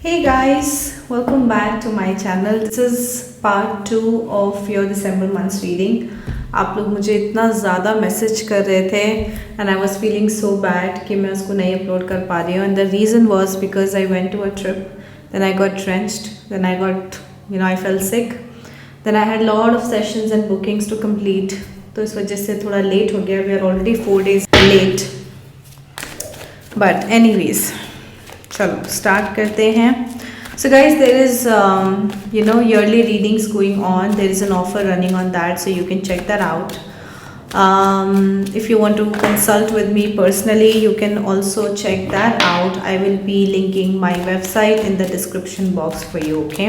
Hey guys, welcome back to my channel. This is part 2 of your December month's reading. आप लोग मुझे इतना ज़्यादा मैसेज कर रहे थे and I was feeling so bad कि मैं उसको नहीं अपलोड कर पा रही हूँ and the reason was because I went to a trip then I got drenched then I got I fell sick then I had lot of sessions and bookings to complete. तो इस वजह से थोड़ा late हो गया. We are already 4 days late. But anyways चलो start करते हैं. So guys, there is yearly readings going on. There is an offer running on that, so you can check that out. If you want to consult with me personally, you can also check that out. I will be linking my website in the description box for you. Okay,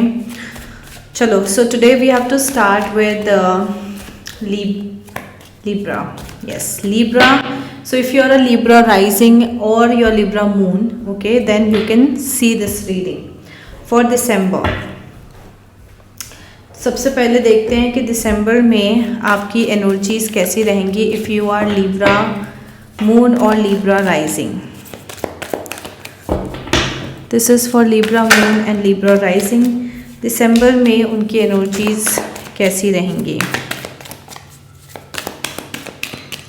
chalo. So today we have to start with Libra. Yes, Libra. So if you are a Libra rising or your Libra moon, okay, then you can see this reading for December. सबसे पहले देखते हैं कि दिसंबर में आपकी energies कैसी रहेंगी if you are Libra moon or Libra rising. This is for Libra moon and Libra rising. दिसंबर में उनकी एनर्जीज कैसी रहेंगी.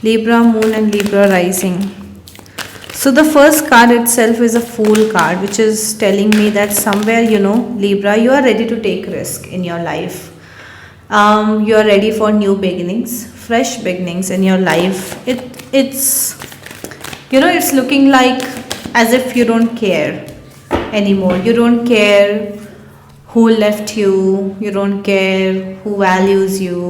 Libra moon and Libra rising. So the first card itself is a Fool card, which is telling me that somewhere, Libra, you are ready to take risk in your life. You are ready for new beginnings, fresh beginnings in your life. It's looking like as if you don't care anymore. You don't care who left you. You don't care who values you.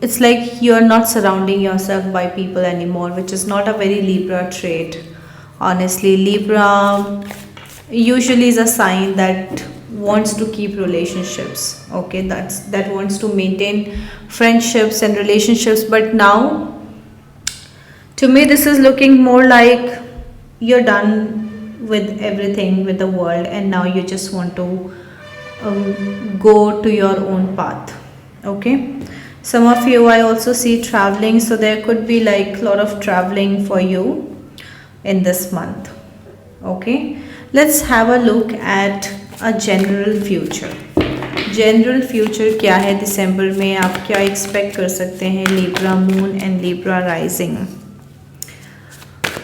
It's like you're not surrounding yourself by people anymore, which is not a very Libra trait. Honestly, Libra usually is a sign that wants to keep relationships. Okay, that wants to maintain friendships and relationships. But now, to me, this is looking more like you're done with everything with the world, and now you just want to go to your own path. Okay, some of you I also see traveling, so there could be like a lot of traveling for you in this month. Okay, let's have a look at a general future. General future क्या है दिसंबर में, आप क्या expect कर सकते हैं Libra moon and Libra rising.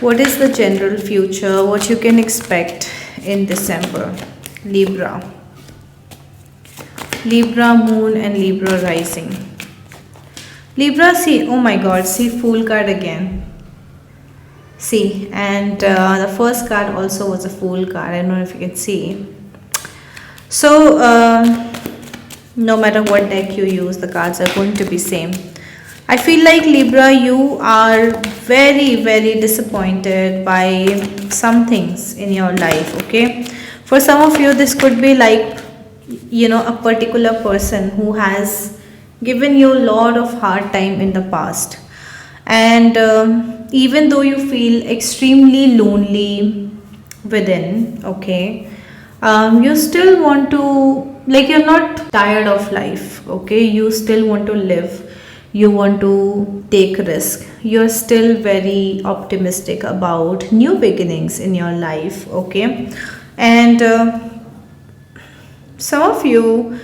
What is the general future, what you can expect in December? Libra moon and Libra rising. Libra, see, oh my god, see Fool card again. See, and the first card also was a Fool card. I don't know if you can see. So no matter what deck you use, the cards are going to be same. I feel like Libra, you are very, very disappointed by some things in your life. Okay, for some of you this could be like a particular person who has given you a lot of hard time in the past, and even though you feel extremely lonely within, okay, you still want to, like, you're not tired of life. Okay, you still want to live, you want to take risk, you're still very optimistic about new beginnings in your life. Okay, and some of you,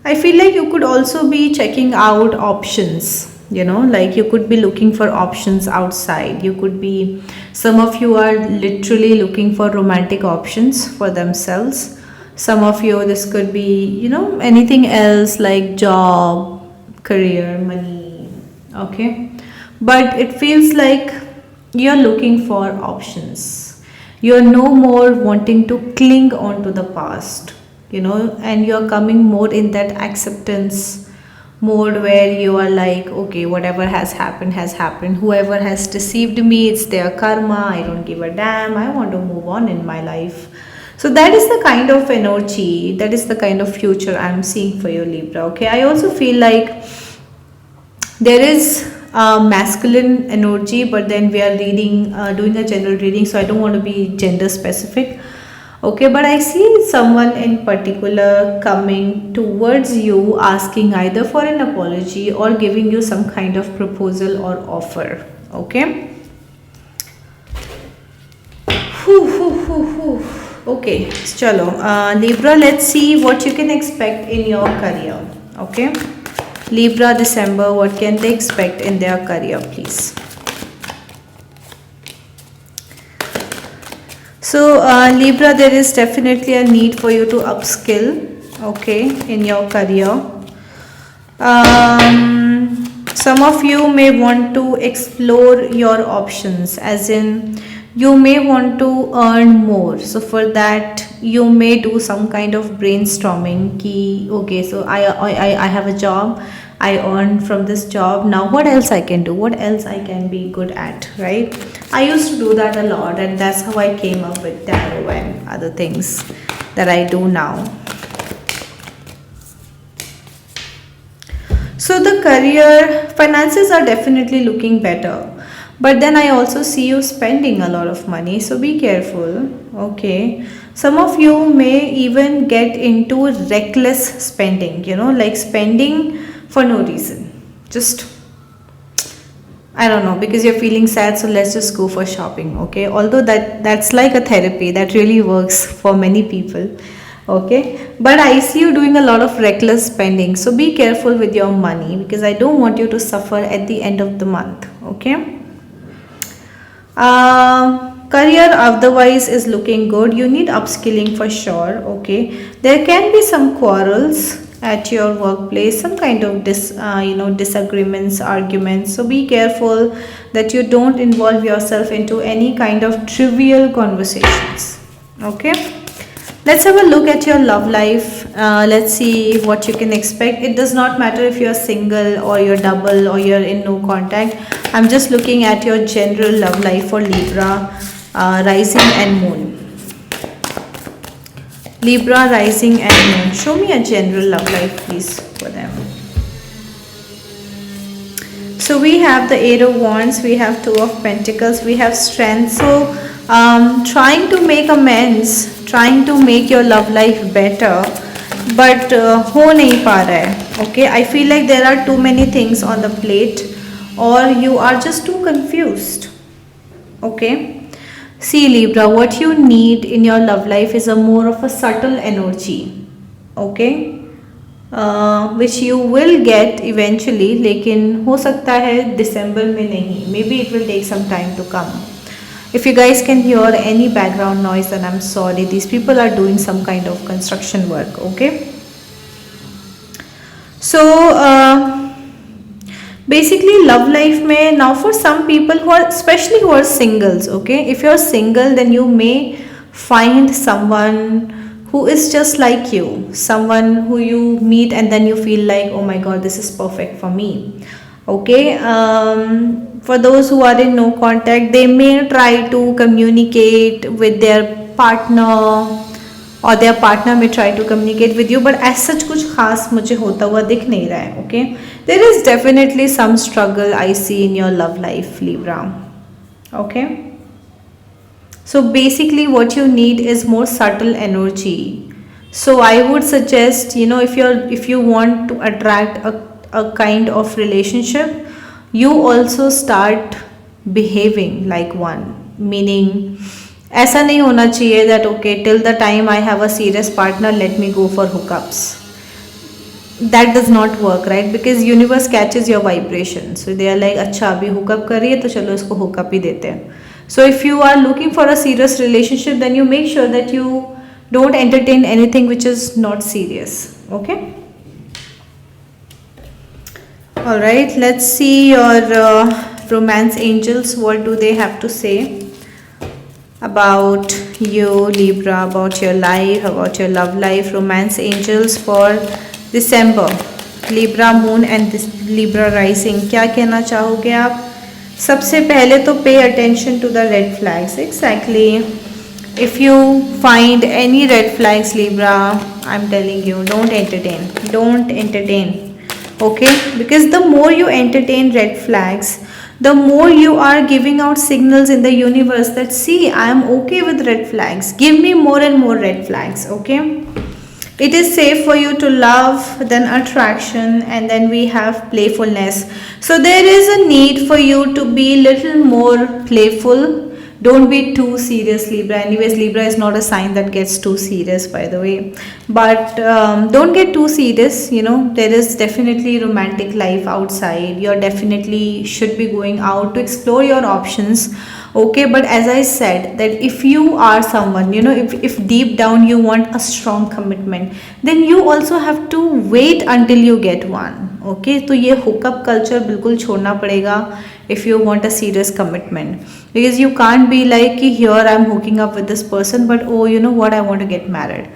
I feel like you could also be checking out options, like you could be looking for options outside. You could be, some of you are literally looking for romantic options for themselves. Some of you, this could be, anything else like job, career, money. Okay, but it feels like you're looking for options. You're no more wanting to cling on to the past, and you're coming more in that acceptance mode where you are like, okay, whatever has happened, whoever has deceived me, it's their karma, I don't give a damn, I want to move on in my life. So that is the kind of energy, that is the kind of future I'm seeing for you, Libra. Okay, I also feel like there is masculine energy, but then we are doing a general reading, so I don't want to be gender specific. Okay, but I see someone in particular coming towards you, asking either for an apology or giving you some kind of proposal or offer. Okay. Okay, chalo. Libra, let's see what you can expect in your career. Okay, Libra, December, what can they expect in their career, please? So, Libra, there is definitely a need for you to upskill, okay, in your career. Some of you may want to explore your options, as in, you may want to earn more. So, for that, you may do some kind of brainstorming. Ki, okay, so I have a job, I earn from this job. Now, what else I can do? What else I can be good at, right? I used to do that a lot, and that's how I came up with tarot and other things that I do now. So the career finances are definitely looking better. But then I also see you spending a lot of money, so be careful. Okay. Some of you may even get into reckless spending, like spending for no reason. Just, I don't know, because you're feeling sad, so let's just go for shopping, okay? Although that's like a therapy that really works for many people, okay? But I see you doing a lot of reckless spending, so be careful with your money because I don't want you to suffer at the end of the month, okay? Career otherwise is looking good. You need upskilling for sure, okay? There can be some quarrels at your workplace, some kind of disagreements, arguments, so be careful that you don't involve yourself into any kind of trivial conversations, okay? Let's have a look at your love life. Let's see what you can expect. It does not matter if you're single or you're double or you're in no contact. I'm just looking at your general love life for Libra, rising and moon. Libra, rising and moon. Show me a general love life, please, for them. So we have the Eight of Wands, we have Two of Pentacles, we have Strength. So trying to make amends, trying to make your love life better, but ho nahi pa raha hai. Okay, I feel like there are too many things on the plate, or you are just too confused. Okay. See Libra, what you need in your love life is a more of a subtle energy, okay, which you will get eventually, लेकिन हो सकता है दिसंबर में नहीं, maybe it will take some time to come. If you guys can hear any background noise, then I'm sorry, these people are doing some kind of construction work, okay. So basically love life mein now for some people who are, especially who are singles, okay, if you're single then you may find someone who is just like you, someone who you meet and then you feel like, oh my god, this is perfect for me, okay. For those who are in no contact, they may try to communicate with their partner, or their partner may try to communicate with you, but as such कुछ खास मुझे होता हुआ दिख नहीं रहा है, okay. There is definitely some struggle I see in your love life, Libra, okay. So basically what you need is more subtle energy. So I would suggest, if you want to attract a kind of relationship, you also start behaving like one, meaning ऐसा नहीं होना चाहिए that okay, till the time I have a serious partner, let me go for hookups. That does not work, right? Because universe catches your vibration, so they are like, अच्छा अभी hookup कर रही है तो चलो इसको hookup ही देते हैं. So if you are looking for a serious relationship, then you make sure that you don't entertain anything which is not serious, okay. All right, let's see your romance angels. What do they have to say about you, Libra, about your life, about your love life? Romance angels for December, Libra moon and this Libra rising. क्या कहना चाहोगे आप? सबसे पहले तो pay attention to the red flags. Exactly. If you find any red flags, Libra, I'm telling you, don't entertain. Don't entertain. Okay, because the more you entertain red flags, the more you are giving out signals in the universe that, see, I am okay with red flags, give me more and more red flags, okay. It is safe for you to love, then attraction, and then we have playfulness. So there is a need for you to be little more playful. Don't be too serious, Libra. Anyways, Libra is not a sign that gets too serious, by the way. But don't get too serious. There is definitely romantic life outside. You're definitely should be going out to explore your options. Okay, but as I said, that if you are someone, if deep down you want a strong commitment, then you also have to wait until you get one. Okay, तो ये hookup culture बिल्कुल छोड़ना पड़ेगा if you want a serious commitment, because you can't be like कि here I'm hooking up with this person, but oh, you know what, I want to get married.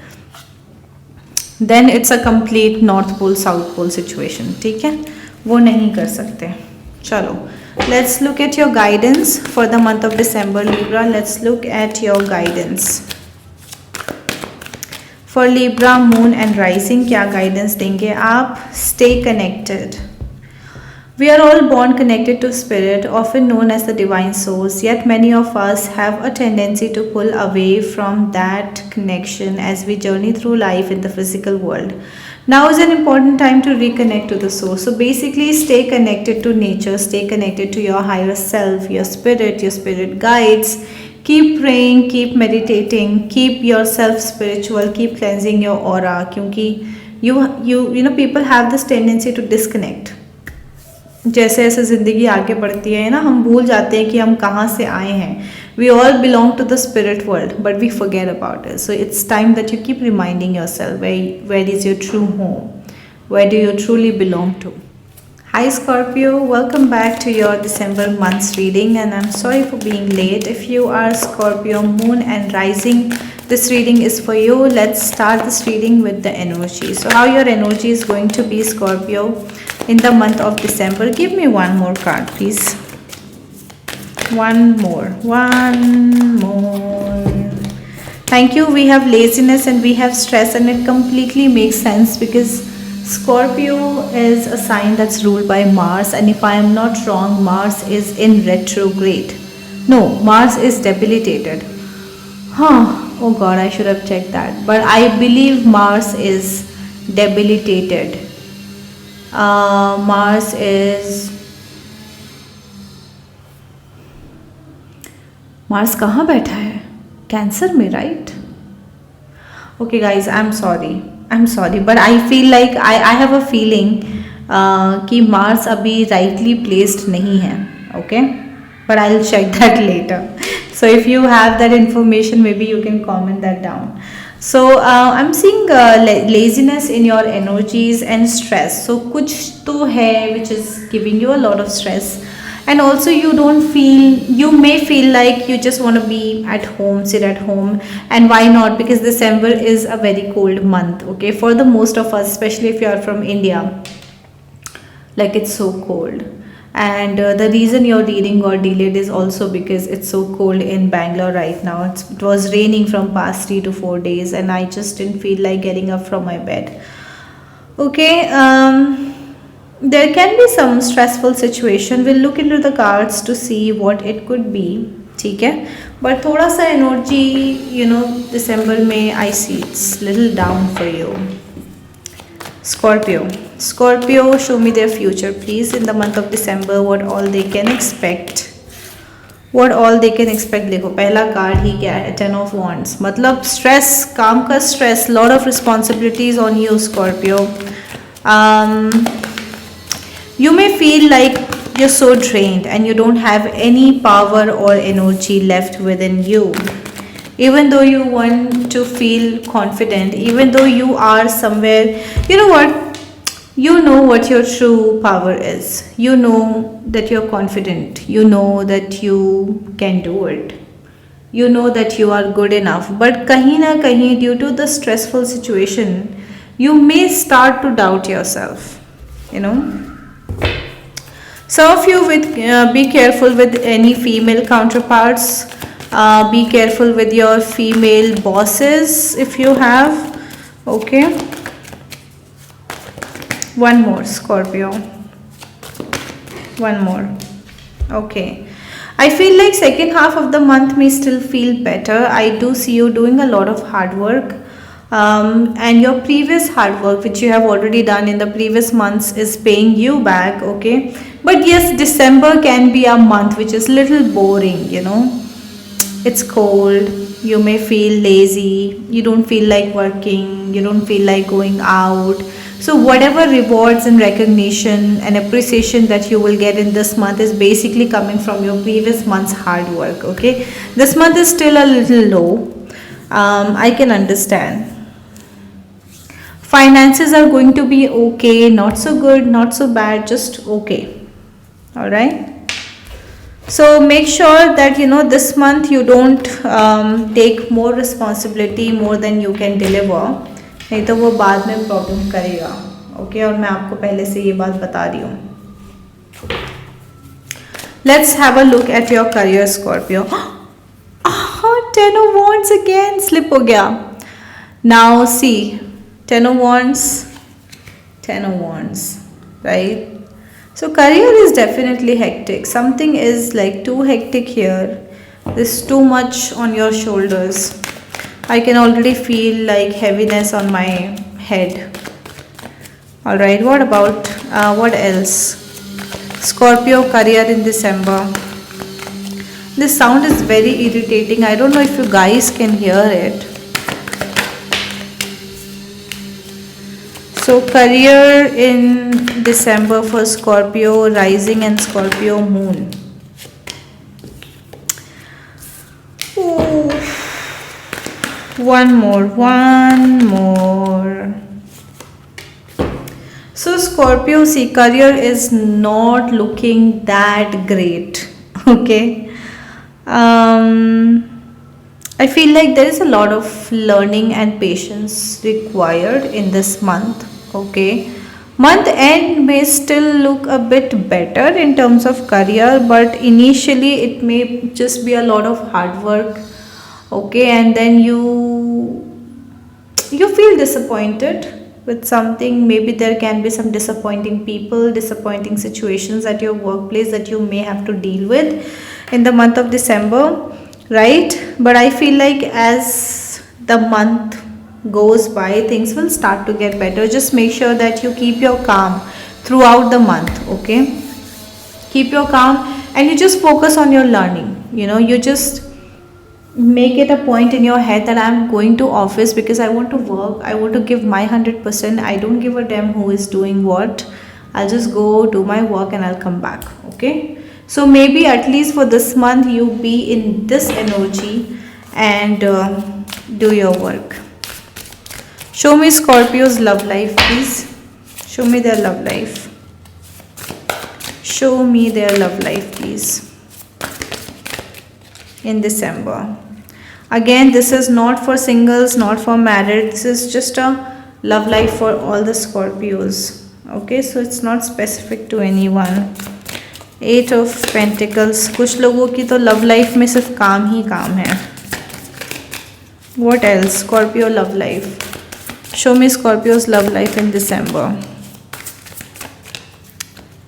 Then it's a complete North Pole South Pole situation. ठीक है, वो नहीं कर सकते. चलो, let's look at your guidance for the month of December, Libra. Let's look at your guidance for Libra moon and rising. क्या guidance देंगे आप? Stay connected. We are all born connected to spirit, often known as the divine source, yet many of us have a tendency to pull away from that connection as we journey through life in the physical world. Now is an important time to reconnect to the source. So basically, stay connected to nature, stay connected to your higher self, your spirit guides. Keep praying, keep meditating, keep yourself spiritual, keep cleansing your aura. क्योंकि people have this tendency to disconnect. जैसे जैसे ज़िंदगी आगे बढ़ती है ना, हम भूल जाते हैं कि हम कहाँ से आए हैं. We all belong to the spirit world, but we forget about it. So it's time that you keep reminding yourself where is your true home, where do you truly belong to. Hi Scorpio, welcome back to your December month's reading, and I'm sorry for being late. If you are Scorpio moon and rising, this reading is for you. Let's start this reading with the energy. So how your energy is going to be, Scorpio, in the month of December. Give me one more card, please. One more. Thank you. We have laziness and we have stress, and it completely makes sense because Scorpio is a sign that's ruled by Mars, and if I am not wrong, Mars is in retrograde. No, Mars is debilitated. Oh god, I should have checked that. But I believe Mars is debilitated. Mars कहाँ बैठा है? Cancer में, right? Okay guys, I am sorry but I feel like I have a feeling कि Mars अभी rightly placed नहीं है. Okay, but I will check that later. So if you have that information, maybe you can comment that down. So I'm seeing laziness in your energies and stress. So कुछ तो है which is giving you a lot of stress, and also you may feel like you just want to be at home, sit at home, and why not? Because December is a very cold month. Okay, for the most of us, especially if you are from India, like it's so cold. And the reason your reading got delayed is also because it's so cold in Bangalore right now. It was raining from past 3 to 4 days, and I just didn't feel like getting up from my bed. Okay, there can be some stressful situation. We'll look into the cards to see what it could be. ठीक है, but थोड़ा सा energy, December में I see it's little down for you. Scorpio, show me their future, please, in the month of December. What all they can expect. देखो, पहला card ही क्या है? 10 of Wands. मतलब स्ट्रेस, काम का stress, lot of responsibilities on you, Scorpio. You may feel like you're so drained and you don't have any power or energy left within you. Even though you want to feel confident, even though you are somewhere, you know what your true power is. You know that you're confident. You know that you can do it. You know that you are good enough. But kahin na kahin, due to the stressful situation, you may start to doubt yourself. Some of you be careful with any female counterparts. Be careful with your female bosses if you have. Okay, one more, Scorpio. One more. Okay, I feel like second half of the month may still feel better. I do see you doing a lot of hard work, and your previous hard work which you have already done in the previous months is paying you back. Okay, but yes, December can be a month which is little boring. it's cold, you may feel lazy, you don't feel like working, you don't feel like going out. So whatever rewards and recognition and appreciation that you will get in this month is basically coming from your previous month's hard work. Okay, this month is still a little low. I can understand. Finances are going to be okay, not so good, not so bad, just okay. All right. So make sure that this month you don't take more responsibility more than you can deliver, नहीं तो वो बाद में problem करेगा. Okay, और मैं आपको पहले से ये बात बता रही हूँ. Let's have a look at your career, Scorpio. Ten of Wands again, slip हो गया. Now see, Ten of Wands, Ten of Wands, right? So career is definitely hectic. Something is like too hectic here. There's too much on your shoulders. I can already feel like heaviness on my head. Alright, what about, what else? Scorpio career in December. This sound is very irritating. I don't know if you guys can hear it. So career in December for Scorpio rising and Scorpio moon. Ooh. One more. So Scorpio, see, career is not looking that great. Okay. I feel like there is a lot of learning and patience required in this month. Okay, month end may still look a bit better in terms of career, but initially it may just be a lot of hard work. Okay, and then you feel disappointed with something. Maybe there can be some disappointing people, disappointing situations at your workplace that you may have to deal with in the month of December, right? But I feel like as the month goes by, things will start to get better. Just make sure that you keep your calm throughout the month. Okay, keep your calm and you just focus on your learning. You just make it a point in your head that I'm going to office because I want to work, I want to give my 100%. I don't give a damn who is doing what. I'll just go do my work and I'll come back. Okay, so maybe at least for this month you be in this energy and do your work. Show me Scorpio's love life, please. Show me their love life. Show me their love life, please. In December. Again, this is not for singles, not for married. This is just a love life for all the Scorpios. Okay, so it's not specific to anyone. 8 of Pentacles. कुछ लोगों की तो love life में सिर्फ काम ही काम है. What else? Scorpio love life. Show me Scorpio's love life in December.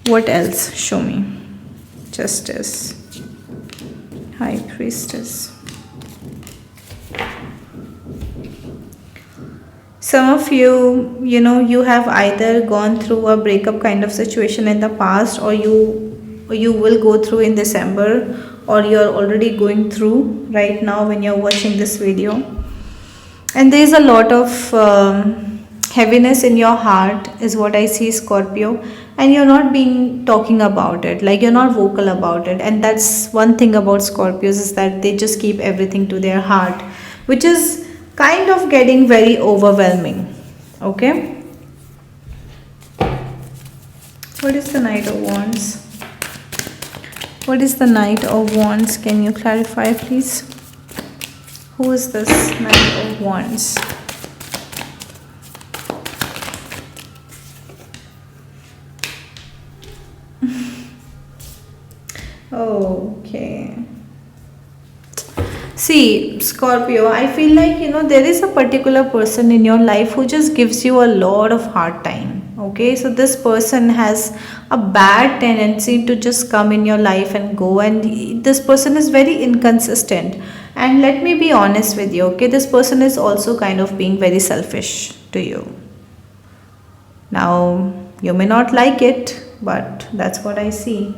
What else? Show me. Justice. High Priestess. Some of you, you have either gone through a breakup kind of situation in the past, or you will go through in December, or you're already going through right now when you're watching this video. And there is a lot of heaviness in your heart is what I see, Scorpio, and you're not talking about it, like you're not vocal about it. And that's one thing about Scorpios, is that they just keep everything to their heart, which is kind of getting very overwhelming. Okay, what is the Knight of Wands? What is the Knight of Wands? Can you clarify, please? Who is this Knight of Wands? Okay. See, Scorpio, I feel like, there is a particular person in your life who just gives you a lot of hard time. Okay, so this person has a bad tendency to just come in your life and go, and this person is very inconsistent. And let me be honest with you, okay, this person is also kind of being very selfish to you. Now, you may not like it, but that's what I see.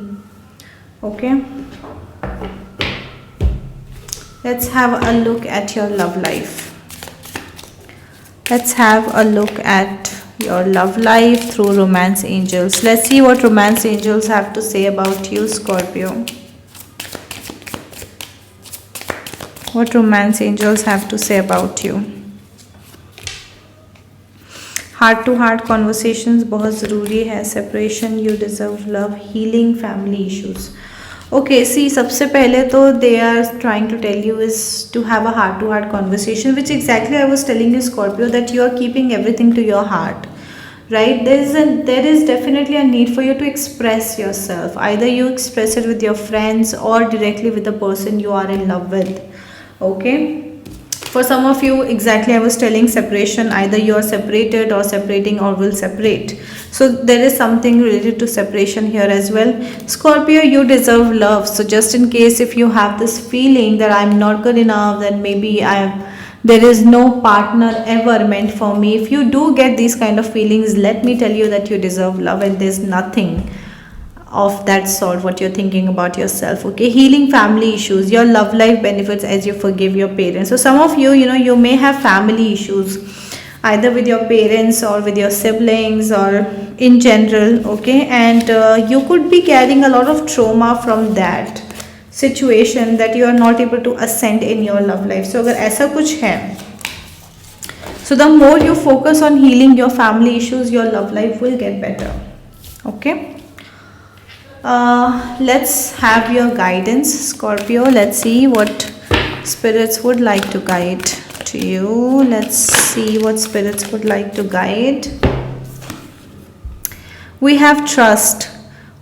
Okay. Let's have a look at your love life. Let's have a look at your love life through romance angels. Let's see what romance angels have to say about you, Scorpio. What romance angels have to say about you. Heart to heart conversations बहुत ज़रूरी है. Separation, you deserve love, healing, family issues. Okay, see सबसे पहले तो they are trying to tell you is to have a heart to heart conversation, which exactly I was telling you Scorpio, that you are keeping everything to your heart. Right, there is definitely a need for you to express yourself. Either you express it with your friends or directly with the person you are in love with. Okay, for some of you, exactly I was telling separation, either you are separated or separating or will separate. So there is something related to separation here as well. Scorpio, you deserve love. So just in case if you have this feeling that I'm not good enough, then maybe there is no partner ever meant for me. If you do get these kind of feelings, let me tell you that you deserve love, and there's nothing of that sort what you're thinking about yourself. Okay, healing family issues, your love life benefits as you forgive your parents. So some of you, you may have family issues either with your parents or with your siblings or in general. Okay, and you could be carrying a lot of trauma from that situation that you are not able to ascend in your love life. So अगर ऐसा कुछ है, so the more you focus on healing your family issues, your love life will get better. Okay, let's have your guidance, Scorpio. Let's see what spirits would like to guide to you. Let's see what spirits would like to guide. We have trust.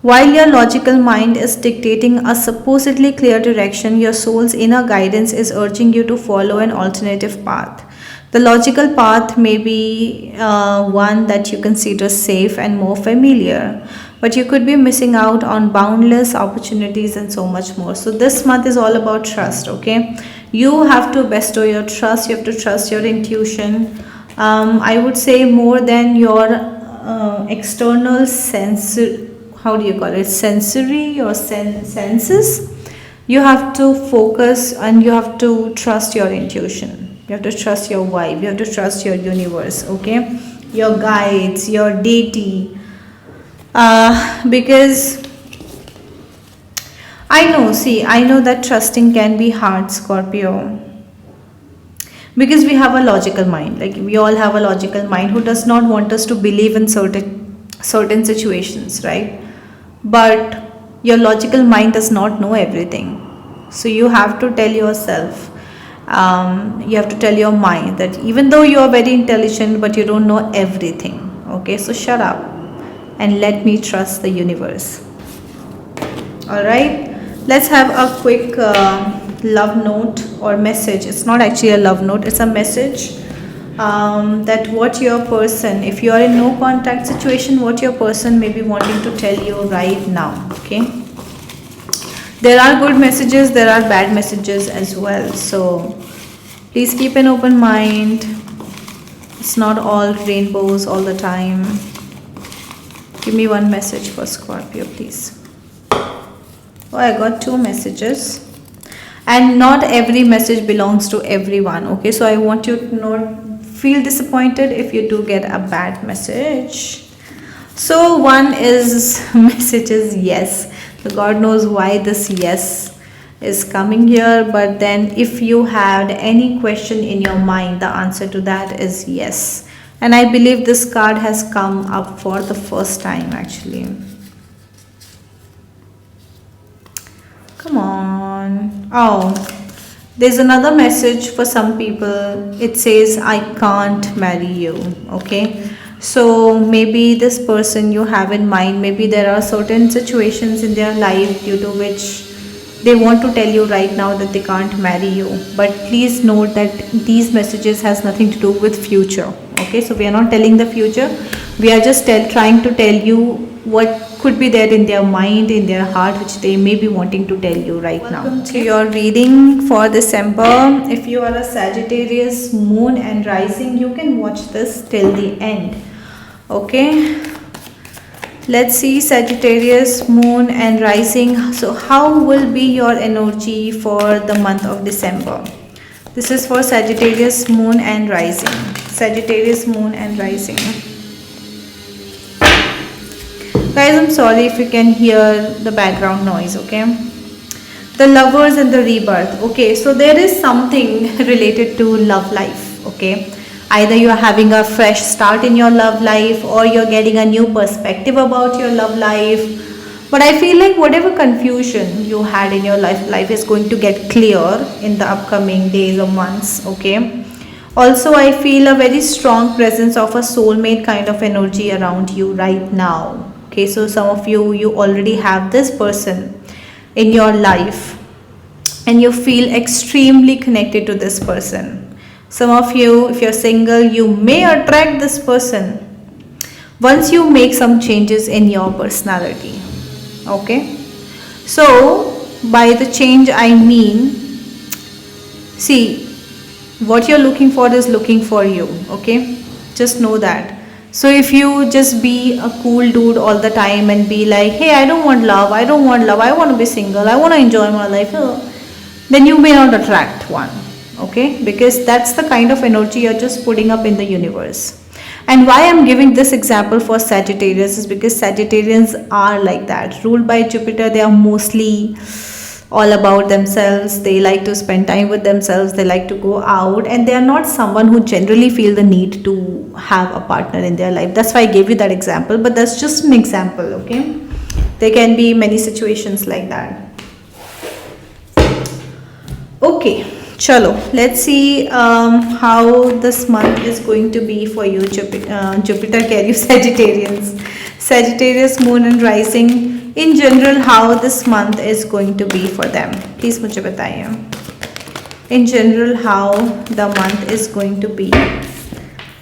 While your logical mind is dictating a supposedly clear direction, your soul's inner guidance is urging you to follow an alternative path. The logical path may be one that you consider safe and more familiar, but you could be missing out on boundless opportunities and so much more. So this month is all about trust. Okay, you have to bestow your trust. You have to trust your intuition. I would say more than your external sense. How do you call it? Sensory or senses. You have to focus and you have to trust your intuition. You have to trust your vibe. You have to trust your universe. Okay, your guides, your deity. Because I know that trusting can be hard, Scorpio, because we have a logical mind. Like, we all have a logical mind who does not want us to believe in certain situations, right? But your logical mind does not know everything. So you have to tell yourself, you have to tell your mind that even though you are very intelligent, but you don't know everything. Okay, so shut up and let me trust the universe. All right, let's have a quick love note or message. It's not actually a love note, it's a message. That what your person, if you are in no contact situation, what your person may be wanting to tell you right now. Okay, there are good messages, there are bad messages as well, so please keep an open mind. It's not all rainbows all the time. Give me one message for Scorpio, please. Oh, I got two messages, and not every message belongs to everyone. Okay, so I want you to not feel disappointed if you do get a bad message. So one is message is yes. So God knows why this yes is coming here, but then if you had any question in your mind, the answer to that is yes. And I believe this card has come up for the first time actually. Come on. Oh, there's another message for some people. It says, I can't marry you. Okay, so maybe this person you have in mind, maybe there are certain situations in their life due to which they want to tell you right now that they can't marry you. But please note that these messages has nothing to do with future. Okay, so we are not telling the future. We are just trying to tell you what could be there in their mind, in their heart, which they may be wanting to tell you right now. Welcome to your reading for December. If you are a Sagittarius moon and rising, you can watch this till the end. Okay, Let's see Sagittarius, Moon and Rising. So, how will be your energy for the month of December? This is for Sagittarius, Moon and Rising. Sagittarius, Moon and Rising. Guys, I'm sorry if you can hear the background noise, okay? The Lovers and the Rebirth. Okay, so there is something related to love life, okay? Either you are having a fresh start in your love life or you're getting a new perspective about your love life. But I feel like whatever confusion you had in your life is going to get clear in the upcoming days or months, okay? Also, I feel a very strong presence of a soulmate kind of energy around you right now. Okay, so some of you already have this person in your life and you feel extremely connected to this person. Some of you, if you're single, you may attract this person once you make some changes in your personality. Okay, so by the change I mean, see, what you're looking for is looking for you. Okay, just know that. So if you just be a cool dude all the time and be like, hey, I don't want love, I don't want love, I want to be single, I want to enjoy my life, then you may not attract one. Okay, because that's the kind of energy you're just putting up in the universe. And why I'm giving this example for Sagittarius is because Sagittarians are like that. Ruled by Jupiter, they are mostly all about themselves. They like to spend time with themselves, they like to go out, and they are not someone who generally feel the need to have a partner in their life. That's why I gave you that example, but that's just an example. Okay, there can be many situations like that. Okay, chalo, let's see how this month is going to be for you. Jupiter carry Sagittarians, Sagittarius, Moon and Rising. In general, how this month is going to be for them, please मुझे बताइए. In general, how the month is going to be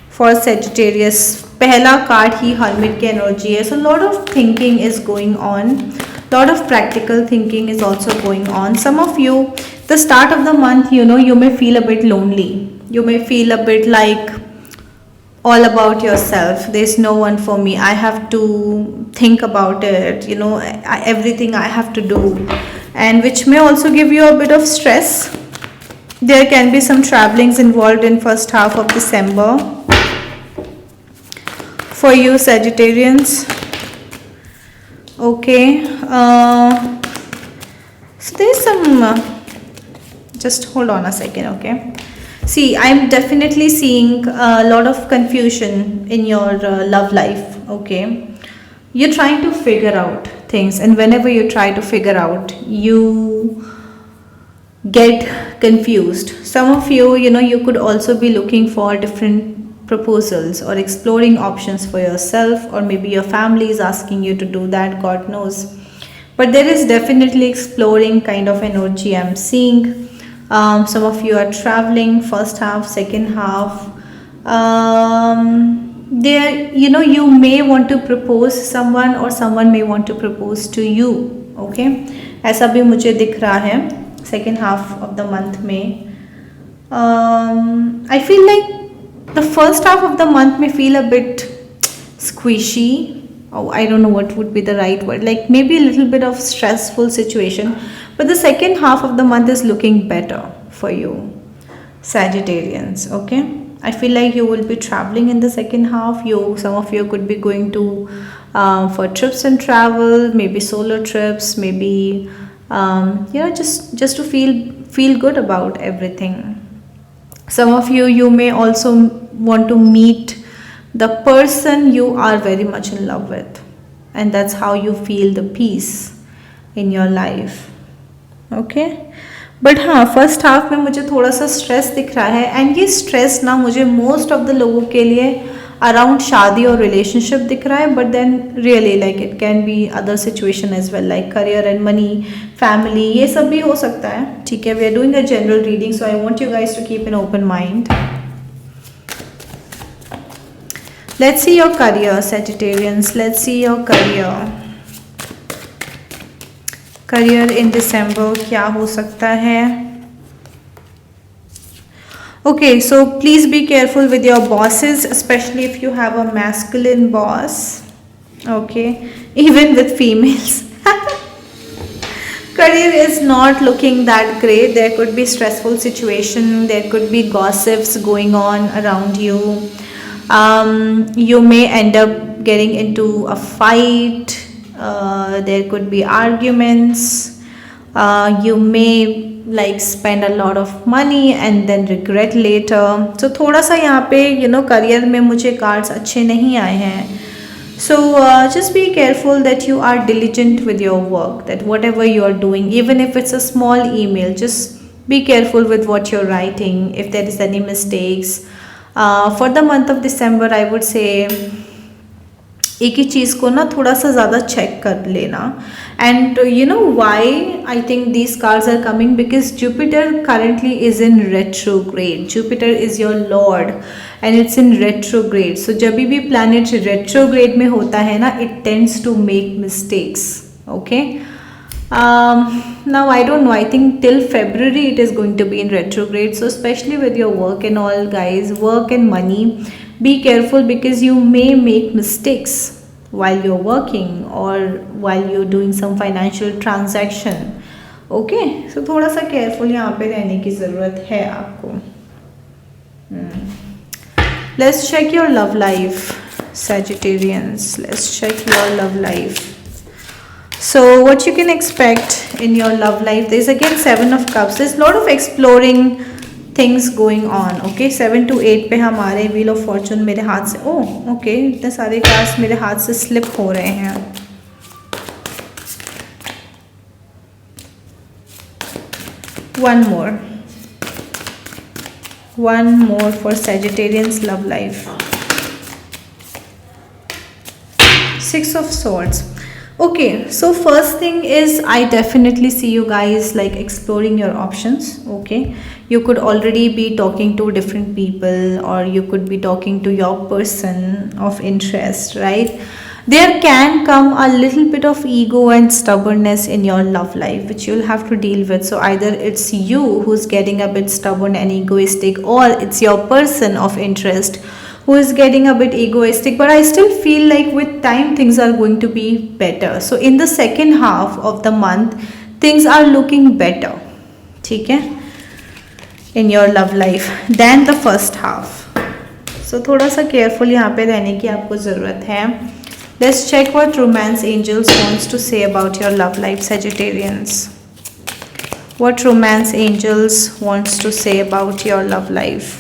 for Sagittarius. पहला card ही Hermit की energy है, so lot of thinking is going on, lot of practical thinking is also going on. Some of you, the start of the month, you may feel a bit lonely, you may feel a bit like all about yourself. There's no one for me, I have to think about it, everything I have to do, and which may also give you a bit of stress. There can be some travelings involved in first half of December for you Sagittarians. Okay, so there's some just hold on a second. Okay, see, I'm definitely seeing a lot of confusion in your love life. Okay, you're trying to figure out things, and whenever you try to figure out, you get confused. Some of you, you could also be looking for different proposals or exploring options for yourself, or maybe your family is asking you to do that, God knows. But there is definitely exploring kind of energy I'm seeing. Some of you are traveling first half, second half. There, you may want to propose someone, or someone may want to propose to you. Okay, ऐसा भी मुझे दिख रहा है second half of the month में. I feel like the first half of the month may feel a bit squishy. Oh, I don't know what would be the right word, like maybe a little bit of stressful situation, but the second half of the month is looking better for you Sagittarians. Okay, I feel like you will be traveling in the second half. Some of you could be going to for trips and travel, maybe solo trips, maybe just to feel good about everything. Some of you may also want to meet the person you are very much in love with, and that's how you feel the peace in your life. Okay, but हाँ, first half में मुझे थोड़ा सा stress दिख रहा है, and ये stress ना मुझे मोस्ट ऑफ द लोगों के लिए अराउंड शादी और रिलेशनशिप दिख रहा है, but then really like it can be other situation as well, like career and money, family, ये सब भी हो सकता है. ठीक है, we are doing a general reading, so I want you guys to keep an open mind. Let's see your career Sagittarians, let's see your career in December क्या हो सकता है. Okay, so please be careful with your bosses, especially if you have a masculine boss. Okay, even with females. Career is not looking that great. There could be stressful situation, there could be gossips going on around you. You may end up getting into a fight. There could be arguments. You may like spend a lot of money and then regret later. So थोड़ा सा यहाँ पे career में मुझे cards अच्छे नहीं आए हैं. So just be careful that you are diligent with your work, that whatever you are doing, even if it's a small email, just be careful with what you're writing, if there is any mistakes. For the month of December, I would say एक ही चीज़ को ना थोड़ा सा ज़्यादा check कर लेना. And you know why I think these cards are coming, because Jupiter currently is in retrograde. Jupiter is your lord and it's in retrograde. So जब भी planet retrograde में होता है ना, it tends to make mistakes. Okay. Now I don't know, I think till February it is going to be in retrograde. So especially with your work and all, guys, work and money, be careful because you may make mistakes while you're working or while you're doing some financial transaction. Okay, so थोड़ा सा careful यहाँ पे रहने की ज़रूरत है आपको. Let's check your love life, Sagittarians. Let's check your love life. So what you can expect in your love life, there's again 7 of cups. There's a lot of exploring things going on. Okay, 7 to 8 पे हमारे wheel of fortune मेरे हाथ से, oh okay, इतने सारे cards मेरे हाथ से slip हो रहे हैं. One more for Sagittarians love life. 6 of swords. Okay, so first thing is I definitely see you guys like exploring your options. Okay, you could already be talking to different people, or you could be talking to your person of interest, right? There can come a little bit of ego and stubbornness in your love life, which you'll have to deal with. So either it's you who's getting a bit stubborn and egoistic, or it's your person of interest who is getting a bit egoistic. But I still feel like with time things are going to be better. So in the second half of the month things are looking better, ठीक है, in your love life than the first half. So थोड़ा सा careful यहाँ पे रहने की आपको ज़रूरत है. Let's check what romance angels wants to say about your love life, Sagittarians. What romance angels wants to say about your love life.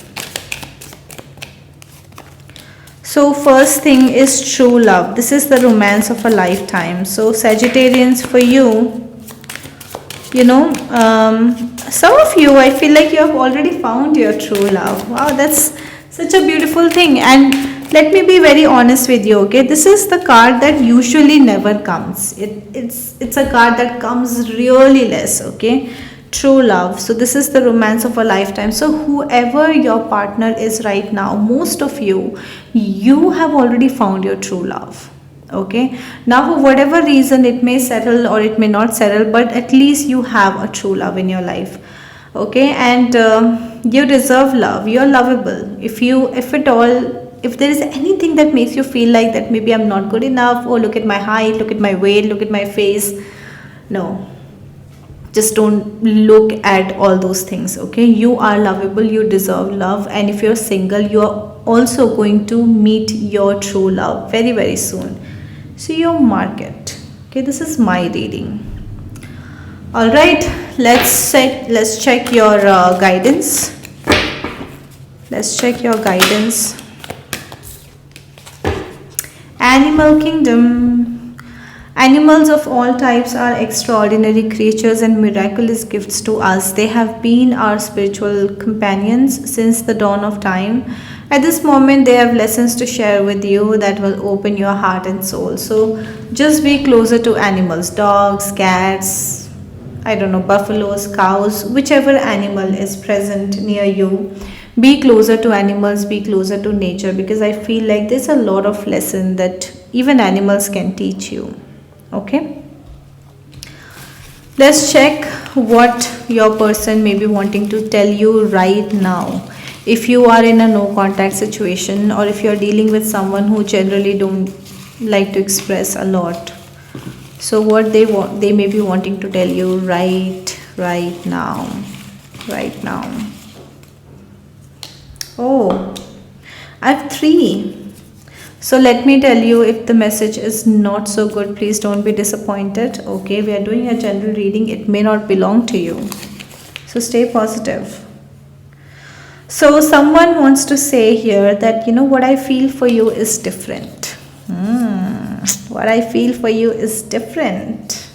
So first thing is true love. This is the romance of a lifetime. So Sagittarians, for you, some of you, I feel like you have already found your true love. Wow, that's such a beautiful thing. And let me be very honest with you, okay? This is the card that usually never comes. It's a card that comes really less, okay? True love. So this is the romance of a lifetime. So whoever your partner is right now, most of you have already found your true love. Okay, now for whatever reason it may settle or it may not settle, but at least you have a true love in your life. Okay, and you deserve love. You're lovable. If there is anything that makes you feel like that maybe I'm not good enough, oh look at my height, look at my weight, look at my face, no, just don't look at all those things. Okay, you are lovable, you deserve love. And if you're single, you are also going to meet your true love very, very soon. So you mark it. Okay, this is my reading. All right, let's check your guidance. Let's check your guidance. Animal kingdom. Animals of all types are extraordinary creatures and miraculous gifts to us. They have been our spiritual companions since the dawn of time. At this moment, they have lessons to share with you that will open your heart and soul. So just be closer to animals, dogs, cats, I don't know, buffaloes, cows, whichever animal is present near you. Be closer to animals, be closer to nature, because I feel like there's a lot of lesson that even animals can teach you. Okay, let's check what your person may be wanting to tell you right now. If you are in a no contact situation, or if you're dealing with someone who generally like to express a lot. So what they want, they may be wanting to tell you right now, right now. Oh, I have three. So let me tell you, if the message is not so good, please don't be disappointed. Okay, we are doing a general reading, it may not belong to you. So stay positive. So someone wants to say here that, you know, what I feel for you is different. What I feel for you is different.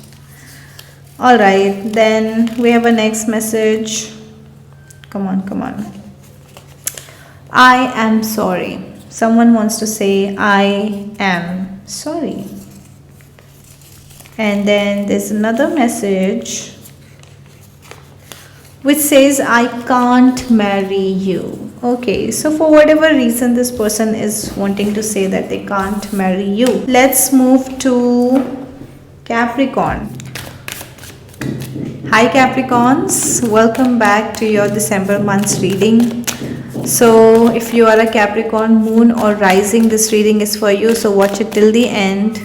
All right, then we have a next message. Come on, come on. I am sorry. Someone wants to say, I am sorry. And then there's another message which says, I can't marry you. Okay, so for whatever reason this person is wanting to say that they can't marry you. Let's move to Capricorn. Hi Capricorns, welcome back to your December month's reading. So if you are a Capricorn moon or rising, this reading is for you, so watch it till the end.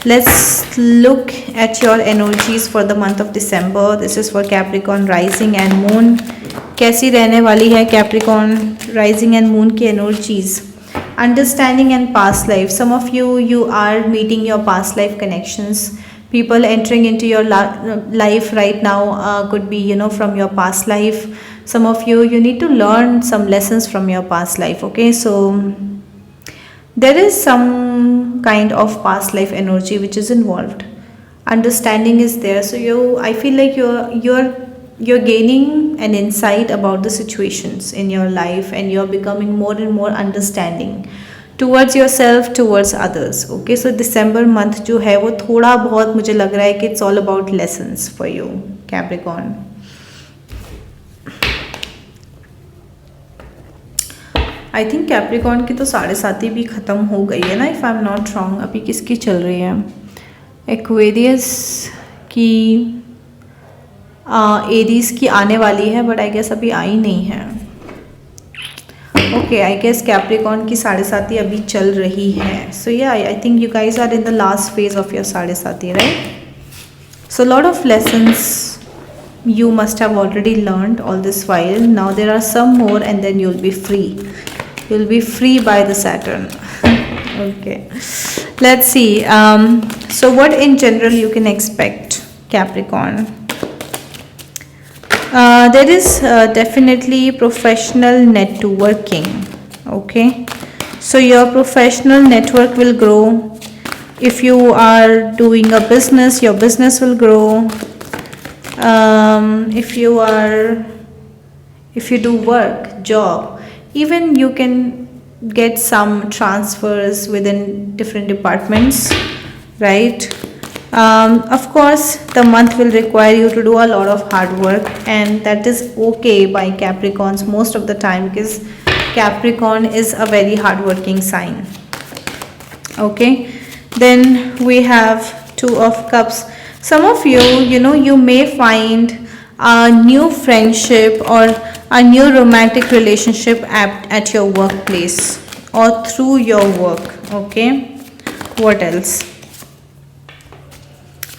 Let's look at your energies for the month of December. This is for Capricorn rising and moon. कैसी रहने वाली है Capricorn rising and moon की energies? Understanding and past life. Some of you are meeting your past life connections. People entering into your life right now could be, you know, from your past life. Some of you need to learn some lessons from your past life. Okay, so there is some kind of past life energy which is involved. Understanding is there, so I feel like you're gaining an insight about the situations in your life, and you're becoming more and more understanding towards yourself, towards others. Okay, so December month जो है वो थोड़ा बहुत मुझे लग रहा है कि it's all about lessons for you, Capricorn. I think Capricorn की तो 7.5 भी ख़त्म हो गई है ना, if I am not wrong. अभी किसकी चल रही है? एक्वेरियस की, एरीज की आने वाली है, बट आई गेस अभी आई नहीं है. ओके, आई गेस कैप्रिकॉर्न की 7.5 अभी चल रही है. So yeah I think you guys are in the last phase of your 7.5, right? So lot of lessons you must have already learned all this while. Now there are some more, and then you'll be free. You'll be free by the Saturn. Okay, let's see. So what in general you can expect, Capricorn? There is definitely professional networking. Okay, so your professional network will grow. If you are doing a business, your business will grow. If you do work, job, even you can get some transfers within different departments, right? Of course the month will require you to do a lot of hard work, and that is okay by Capricorns most of the time, because Capricorn is a very hardworking sign. Okay, then we have Two of Cups. Some of you, you may find a new friendship or a new romantic relationship at your workplace or through your work. Okay, what else?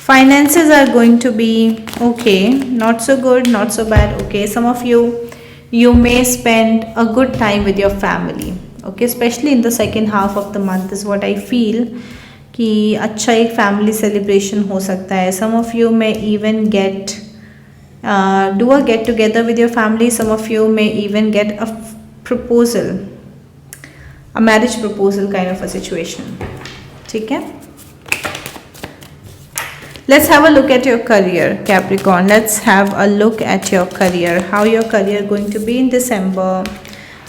Finances are going to be okay, not so good, not so bad. Okay, some of you may spend a good time with your family. Okay, especially in the second half of the month is what I feel, कि अच्छा एक family celebration हो सकता है. Some of you may even get do a get together with your family. Some of you may even get a proposal, a marriage proposal kind of a situation. ठीक है, let's have a look at your career, Capricorn. Let's have a look at your career, how your career going to be in December.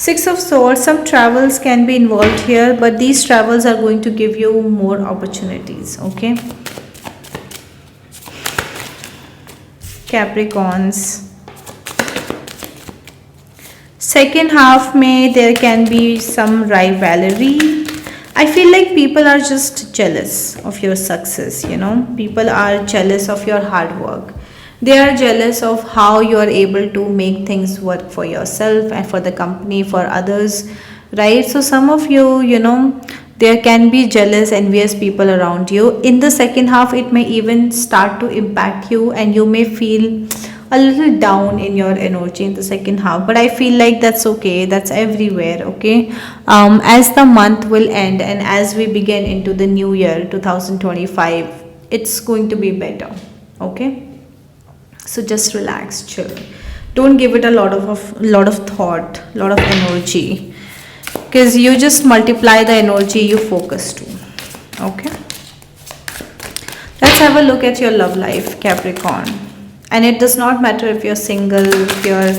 Six of Swords. Some travels can be involved here, but these travels are going to give you more opportunities. Okay, Capricorns. Second half में there can be some rivalry. I feel like people are just jealous of your success. People are jealous of your hard work. They are jealous of how you are able to make things work for yourself and for the company, for others, right? So some of you, There can be jealous, envious people around you. In the second half, it may even start to impact you, and you may feel a little down in your energy in the second half. But I feel like that's okay, that's everywhere, okay? As the month will end and as we begin into the new year 2025, it's going to be better, okay? So just relax, chill. Don't give it a lot of thought, lot of energy, because you just multiply the energy you focus to. Okay, let's have a look at your love life, Capricorn. And it does not matter if you're single, if you're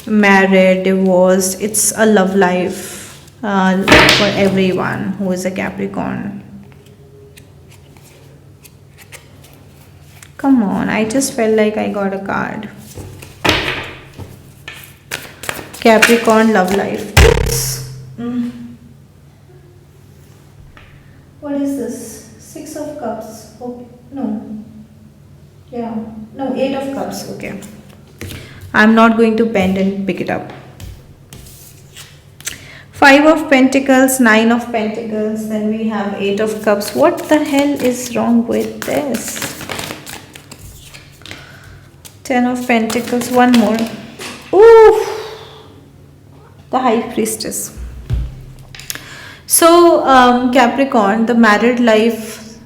married, divorced. It's a love life for everyone who is a Capricorn. Come on, I just felt like I got a card. Capricorn love life. What is this? Six of Cups. Oh, no. Yeah. No, Eight of Cups. Okay. I'm not going to bend and pick it up. Five of Pentacles, Nine of Pentacles, then we have Eight of Cups. What the hell is wrong with this? Ten of Pentacles, one more. Ooh, the High Priestess. So, Capricorn, the married life,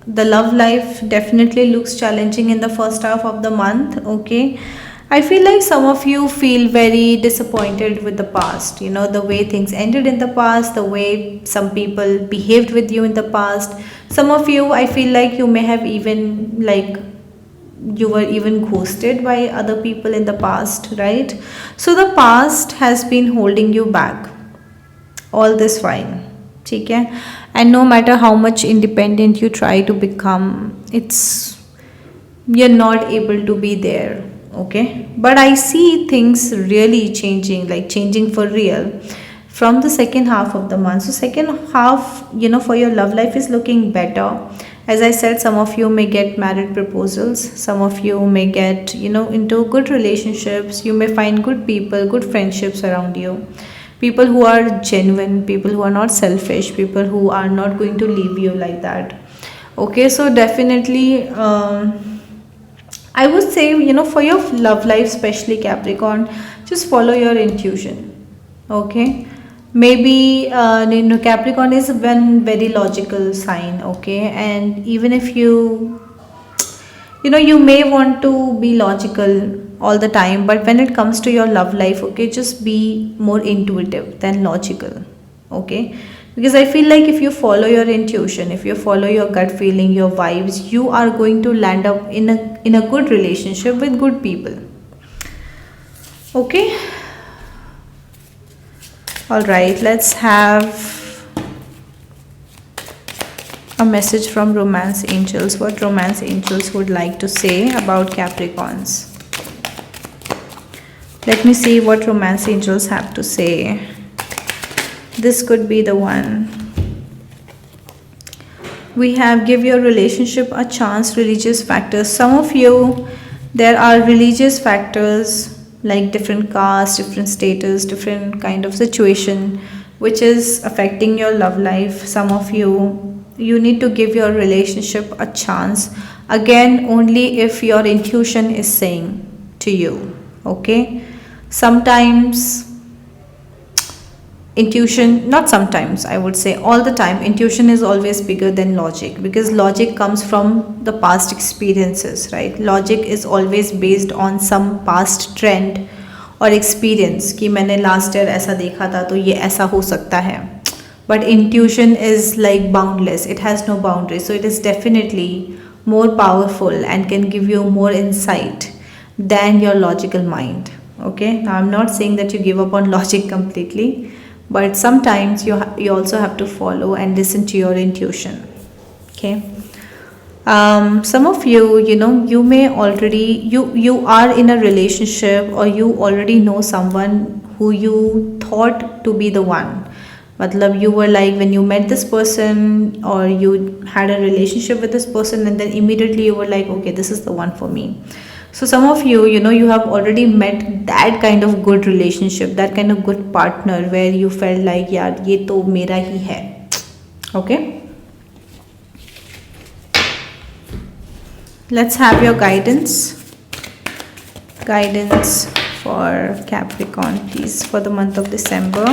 the love life definitely looks challenging in the first half of the month, okay? I feel like some of you feel very disappointed with the past, you know, the way things ended in the past, the way some people behaved with you in the past. Some of you, I feel like you may have even, like, you were even ghosted by other people in the past, right? So the past has been holding you back all this while, okay? And no matter how much independent you try to become, you're not able to be there, okay? But I see things really changing, like changing for real from the second half of the month. So second half, you know, for your love life is looking better. As I said, some of you may get married proposals, some of you may get, you know, into good relationships. You may find good people, good friendships around you, people who are genuine, people who are not selfish, people who are not going to leave you like that. Okay, so definitely I would say, you know, for your love life, especially Capricorn, just follow your intuition, okay? Maybe you know, Capricorn is one very logical sign, okay? And even if you know, you may want to be logical all the time, but when it comes to your love life, okay, just be more intuitive than logical, okay? Because I feel like if you follow your intuition, if you follow your gut feeling, your vibes, you are going to land up in a good relationship with good people, okay? All right, let's have a message from romance angels. What romance angels would like to say about Capricorns? Let me see what romance angels have to say. This could be the one. We have give your relationship a chance, religious factors. Some of you, there are religious factors like different caste, different status, different kind of situation which is affecting your love life. Some of you, you need to give your relationship a chance, again only if your intuition is saying to you, okay? Sometimes intuition, not sometimes, I would say all the time, intuition is always bigger than logic, because logic comes from the past experiences, right? Logic is always based on some past trend or experience कि मैंने last year ऐसा देखा था तो ये ऐसा हो सकता है. But intuition is like boundless, it has no boundaries, so it is definitely more powerful and can give you more insight than your logical mind, okay? Now I'm not saying that you give up on logic completely, but sometimes you also have to follow and listen to your intuition, okay? Some of you, you know, you may already, you are in a relationship, or you already know someone who you thought to be the one. Matlab, you were like, when you met this person or you had a relationship with this person, and then immediately you were like, okay, this is the one for me. So some of you, you have already met that kind of good relationship, that kind of good partner where you felt like, yaar, ye to mera hi hai. Okay, let's have your guidance for Capricorn, please, for the month of December.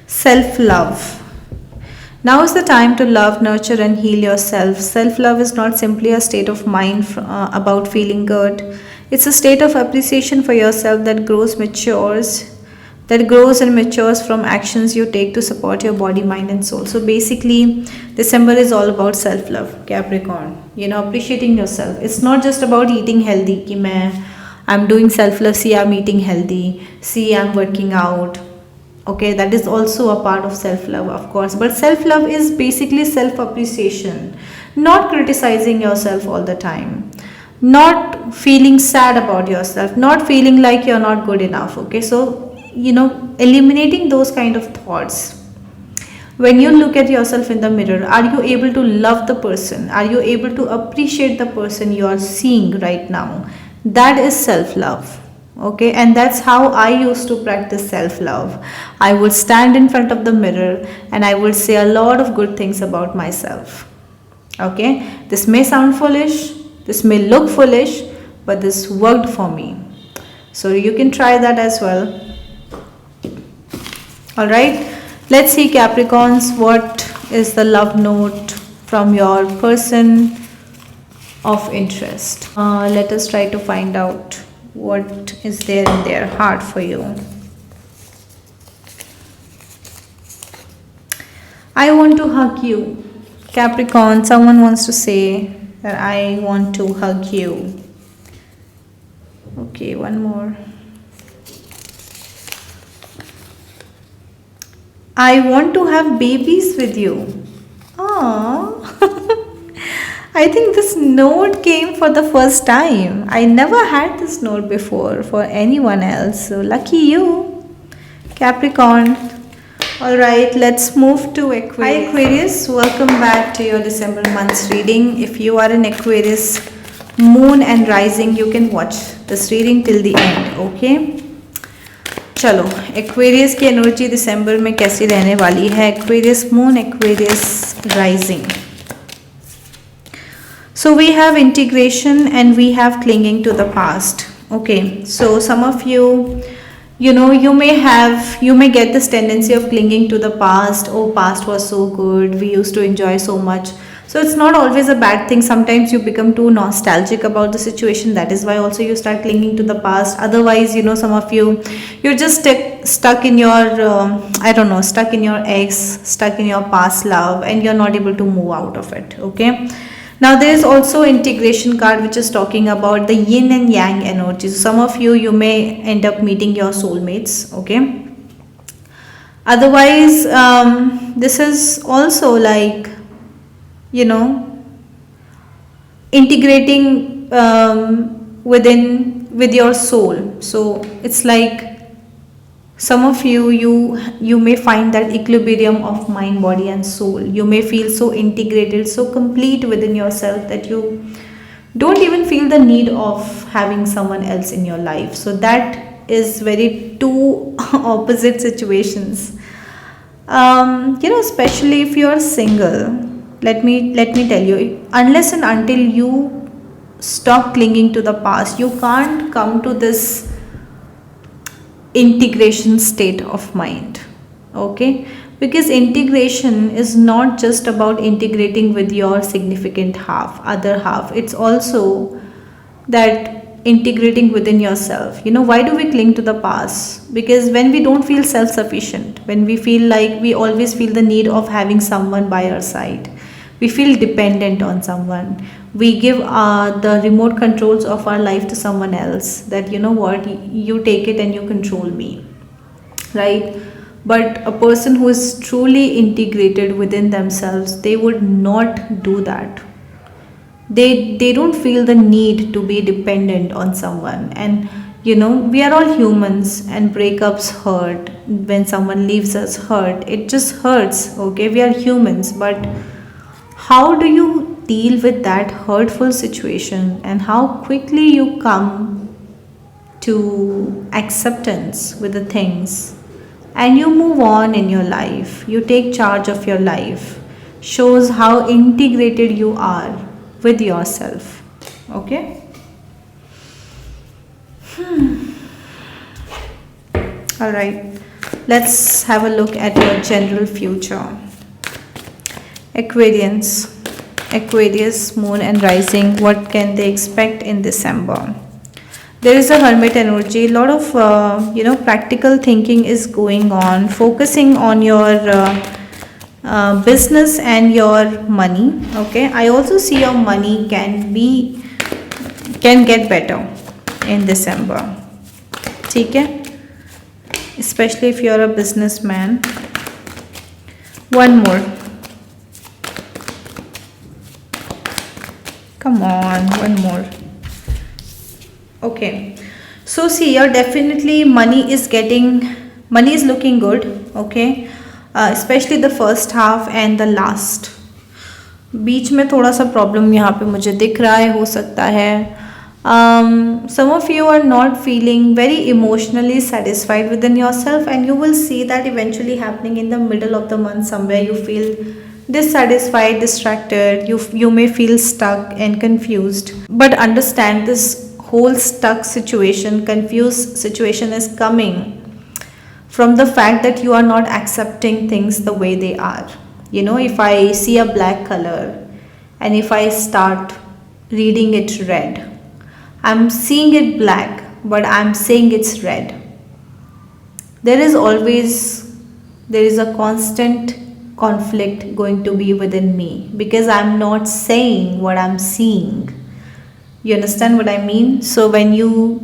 Self love. Now is the time to love, nurture, and heal yourself. Self love is not simply a state of mind about feeling good. It's a state of appreciation for yourself that grows and matures from actions you take to support your body, mind, and soul. So basically, December is all about self love, Capricorn. Appreciating yourself. It's not just about eating healthy. I'm doing self love. See, I'm eating healthy. See, I'm working out. Okay, that is also a part of self love, of course. But self love is basically self appreciation, not criticizing yourself all the time, not feeling sad about yourself, not feeling like you're not good enough. Okay, so eliminating those kind of thoughts. When you look at yourself in the mirror, are you able to love the person? Are you able to appreciate the person you are seeing right now? That is self love. Okay, and that's how I used to practice self love. I would stand in front of the mirror and I would say a lot of good things about myself. Okay, this may sound foolish, this may look foolish, but this worked for me. So you can try that as well. All right, let's see, Capricorns, what is the love note from your person of interest. Let us try to find out what is there in their heart for you. I want to hug you, Capricorn. Someone wants to say that I want to hug you. Okay, one more. I want to have babies with you. Aww. I think this note came for the first time. I never had this note before for anyone else. So lucky you, Capricorn. Alright, let's move to Aquarius. Hi Aquarius, welcome back to your December month's reading. If you are an Aquarius moon and rising, you can watch this reading till the end. Okay? चलो Aquarius की energy दिसंबर में कैसी रहने वाली है. Aquarius moon, Aquarius rising. So we have integration and we have clinging to the past. Okay, so some of you, you may get this tendency of clinging to the past. Oh, past was so good, we used to enjoy so much. So it's not always a bad thing. Sometimes you become too nostalgic about the situation. That is why also you start clinging to the past. Otherwise, some of you're just stuck in your stuck in your ex, stuck in your past love, and you're not able to move out of it. Okay, now there is also integration card, which is talking about the yin and yang energies. Some of you may end up meeting your soulmates. Okay, otherwise this is also like integrating with your soul. So it's like some of you may find that equilibrium of mind, body and soul. You may feel so integrated, so complete within yourself that you don't even feel the need of having someone else in your life. So that is very two opposite situations. Especially if you are single, let me tell you, unless and until you stop clinging to the past, you can't come to this integration state of mind. Okay, because integration is not just about integrating with your significant other half. It's also that integrating within yourself. Why do we cling to the past? Because when we don't feel self-sufficient, when we feel like we always feel the need of having someone by our side, we feel dependent on someone, we give the remote controls of our life to someone else, that you take it and you control me, right? But a person who is truly integrated within themselves, they would not do that. They don't feel the need to be dependent on someone. And we are all humans, and breakups hurt. When someone leaves us, hurt, it just hurts. Okay, we are humans, but how do you deal with that hurtful situation and how quickly you come to acceptance with the things and you move on in your life, you take charge of your life, shows how integrated you are with yourself. Okay? All right. Let's have a look at your general future. Aquarians, Aquarius, moon and rising, what can they expect in December? There is a hermit energy, a lot of practical thinking is going on, focusing on your business and your money. Okay, I also see your money can get better in December. ठीक है, especially if you're a businessman. One more. Come on, one more. Okay, so see, you're definitely money is looking good. Okay, especially the first half and the last. बीच में थोड़ा सा problem यहाँ पे मुझे दिख रहा है, हो सकता है some of you are not feeling very emotionally satisfied within yourself, and you will see that eventually happening in the middle of the month. Somewhere you feel dissatisfied, distracted, you may feel stuck and confused, but understand this whole stuck situation, confused situation is coming from the fact that you are not accepting things the way they are. You know, if I see a black color and if I start reading it red, I'm seeing it black, but I'm saying it's red. There is a constant conflict going to be within me because I'm not saying what I'm seeing. You understand what I mean? So when you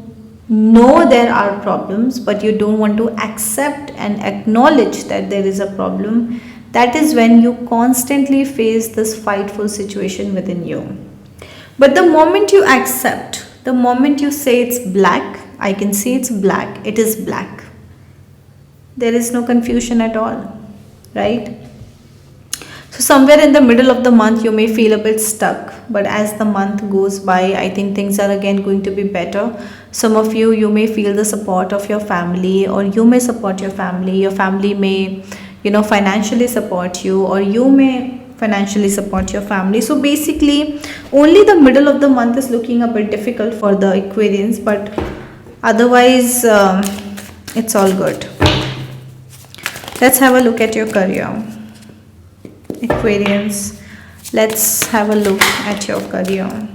know there are problems, but you don't want to accept and acknowledge that there is a problem, that is when you constantly face this fightful situation within you. But the moment you accept, the moment you say it's black, I can see it's black, it is black. There is no confusion at all, right? So somewhere in the middle of the month you may feel a bit stuck, but as the month goes by, I think things are again going to be better. Some of you may feel the support of your family, or you may support your family may financially support you, or you may financially support your family. So basically only the middle of the month is looking a bit difficult for the Aquarians, but otherwise it's all good. Let's have a look at your career, Aquarians. Let's have a look at your career.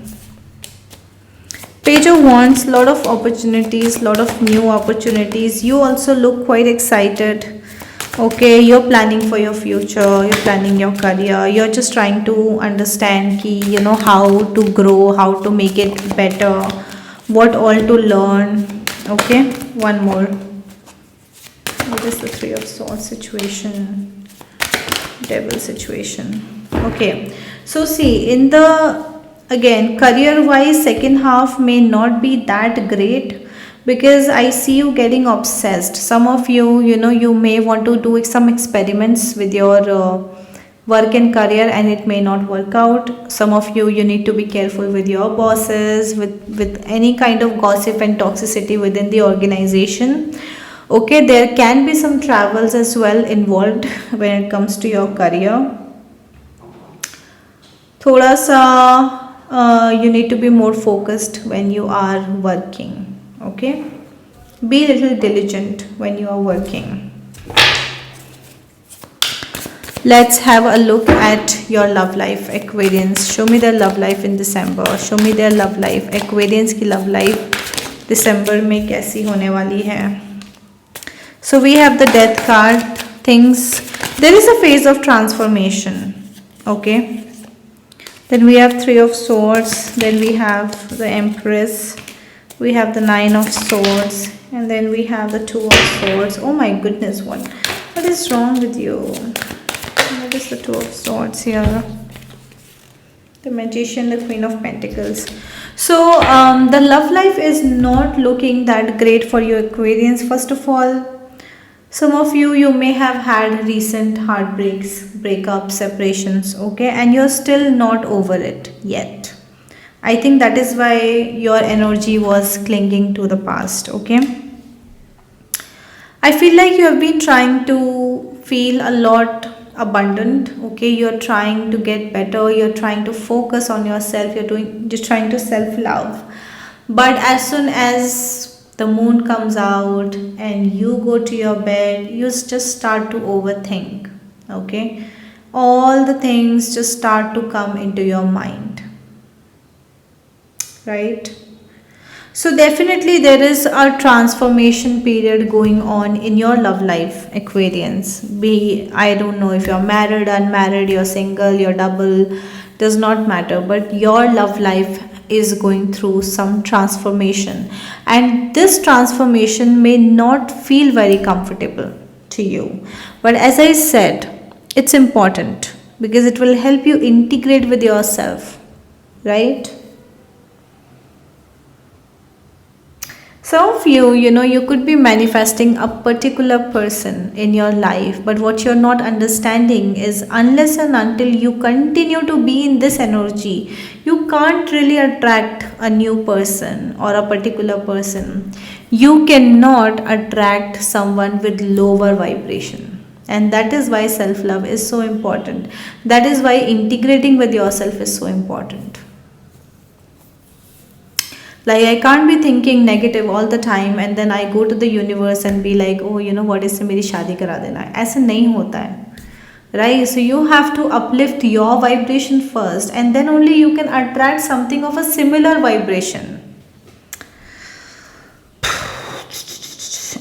Page of Wands, lot of opportunities, lot of new opportunities. You also look quite excited. Okay, you're planning for your future, you're planning your career, you're just trying to understand how to grow, how to make it better, what all to learn. Okay, one more. What is the Three of Swords situation? Devil situation. Okay, so see, in the again career wise, second half may not be that great, because I see you getting obsessed. Some of you, you may want to do some experiments with your work and career, and it may not work out. Some of you need to be careful with your bosses, with any kind of gossip and toxicity within the organization. Okay, there can be some travels as well involved when it comes to your career. Thoda sa you need to be more focused when you are working. Okay, be a little diligent when you are working. Let's have a look at your love life, Aquarians. Show me their love life in December. Show me their love life. Aquarians की love life December में कैसी होने वाली है? So we have the Death card. There is a phase of transformation. Okay. Then we have Three of Swords. Then we have the Empress. We have the Nine of Swords, and then we have the Two of Swords. Oh my goodness, what is wrong with you? What is the Two of Swords here? The Magician, the Queen of Pentacles. So the love life is not looking that great for you, Aquarians. First of all, Some of you may have had recent heartbreaks, breakups, separations, okay, and you're still not over it yet. I think that is why your energy was clinging to the past, okay? I feel like you have been trying to feel a lot abundant, okay? You're trying to get better, you're trying to focus on yourself, you're doing just trying to self-love. But as soon as the moon comes out and you go to your bed, you just start to overthink, okay? All the things just start to come into your mind, right? So, definitely, there is a transformation period going on in your love life, Aquarians. I don't know if you're married, unmarried, you're single, you're double, does not matter, but your love life is going through some transformation, and this transformation may not feel very comfortable to you. But as I said, it's important because it will help you integrate with yourself, right? Some of you could be manifesting a particular person in your life, but what you're not understanding is unless and until you continue to be in this energy, you can't really attract a new person or a particular person. You cannot attract someone with lower vibration. And that is why self love is so important. That is why integrating with yourself is so important. Like, I can't be thinking negative all the time and then I go to the universe and be like, oh, what, इससे मेरी शादी करा देना है. ऐसे नहीं होता है, right? So you have to uplift your vibration first, and then only you can attract something of a similar vibration.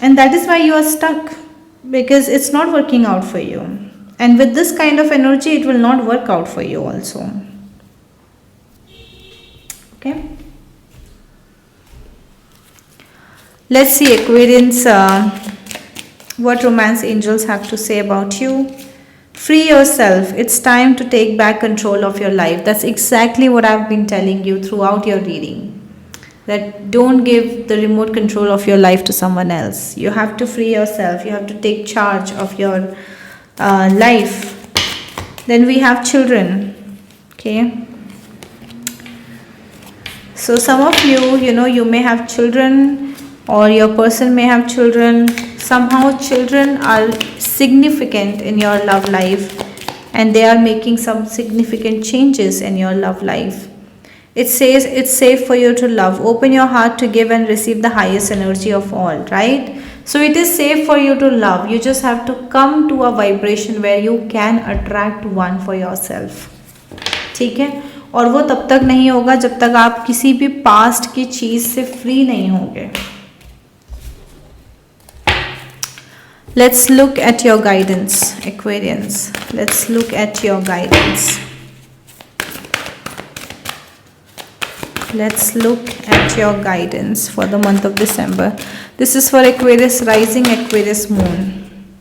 And that is why you are stuck, because it's not working out for you. And with this kind of energy, it will not work out for you also. Okay. Let's see, Aquarians, what romance angels have to say about you. Free yourself. It's time to take back control of your life. That's exactly what I've been telling you throughout your reading. That don't give the remote control of your life to someone else. You have to free yourself. You have to take charge of your life. Then we have children. Okay. So some of you may have children, or your person may have children. Somehow children are significant in your love life, and they are making some significant changes in your love life. It says it's safe for you to love. Open your heart to give and receive the highest energy of all, right? So it is safe for you to love. You just have to come to a vibration where you can attract one for yourself. ठीक है? और वो तब तक नहीं होगा जब तक आप किसी भी पास्ट की चीज़ से फ्री नहीं होंगे. Let's look at your guidance, Aquarians. Let's look at your guidance. Let's look at your guidance for the month of December. This is for Aquarius rising, Aquarius moon.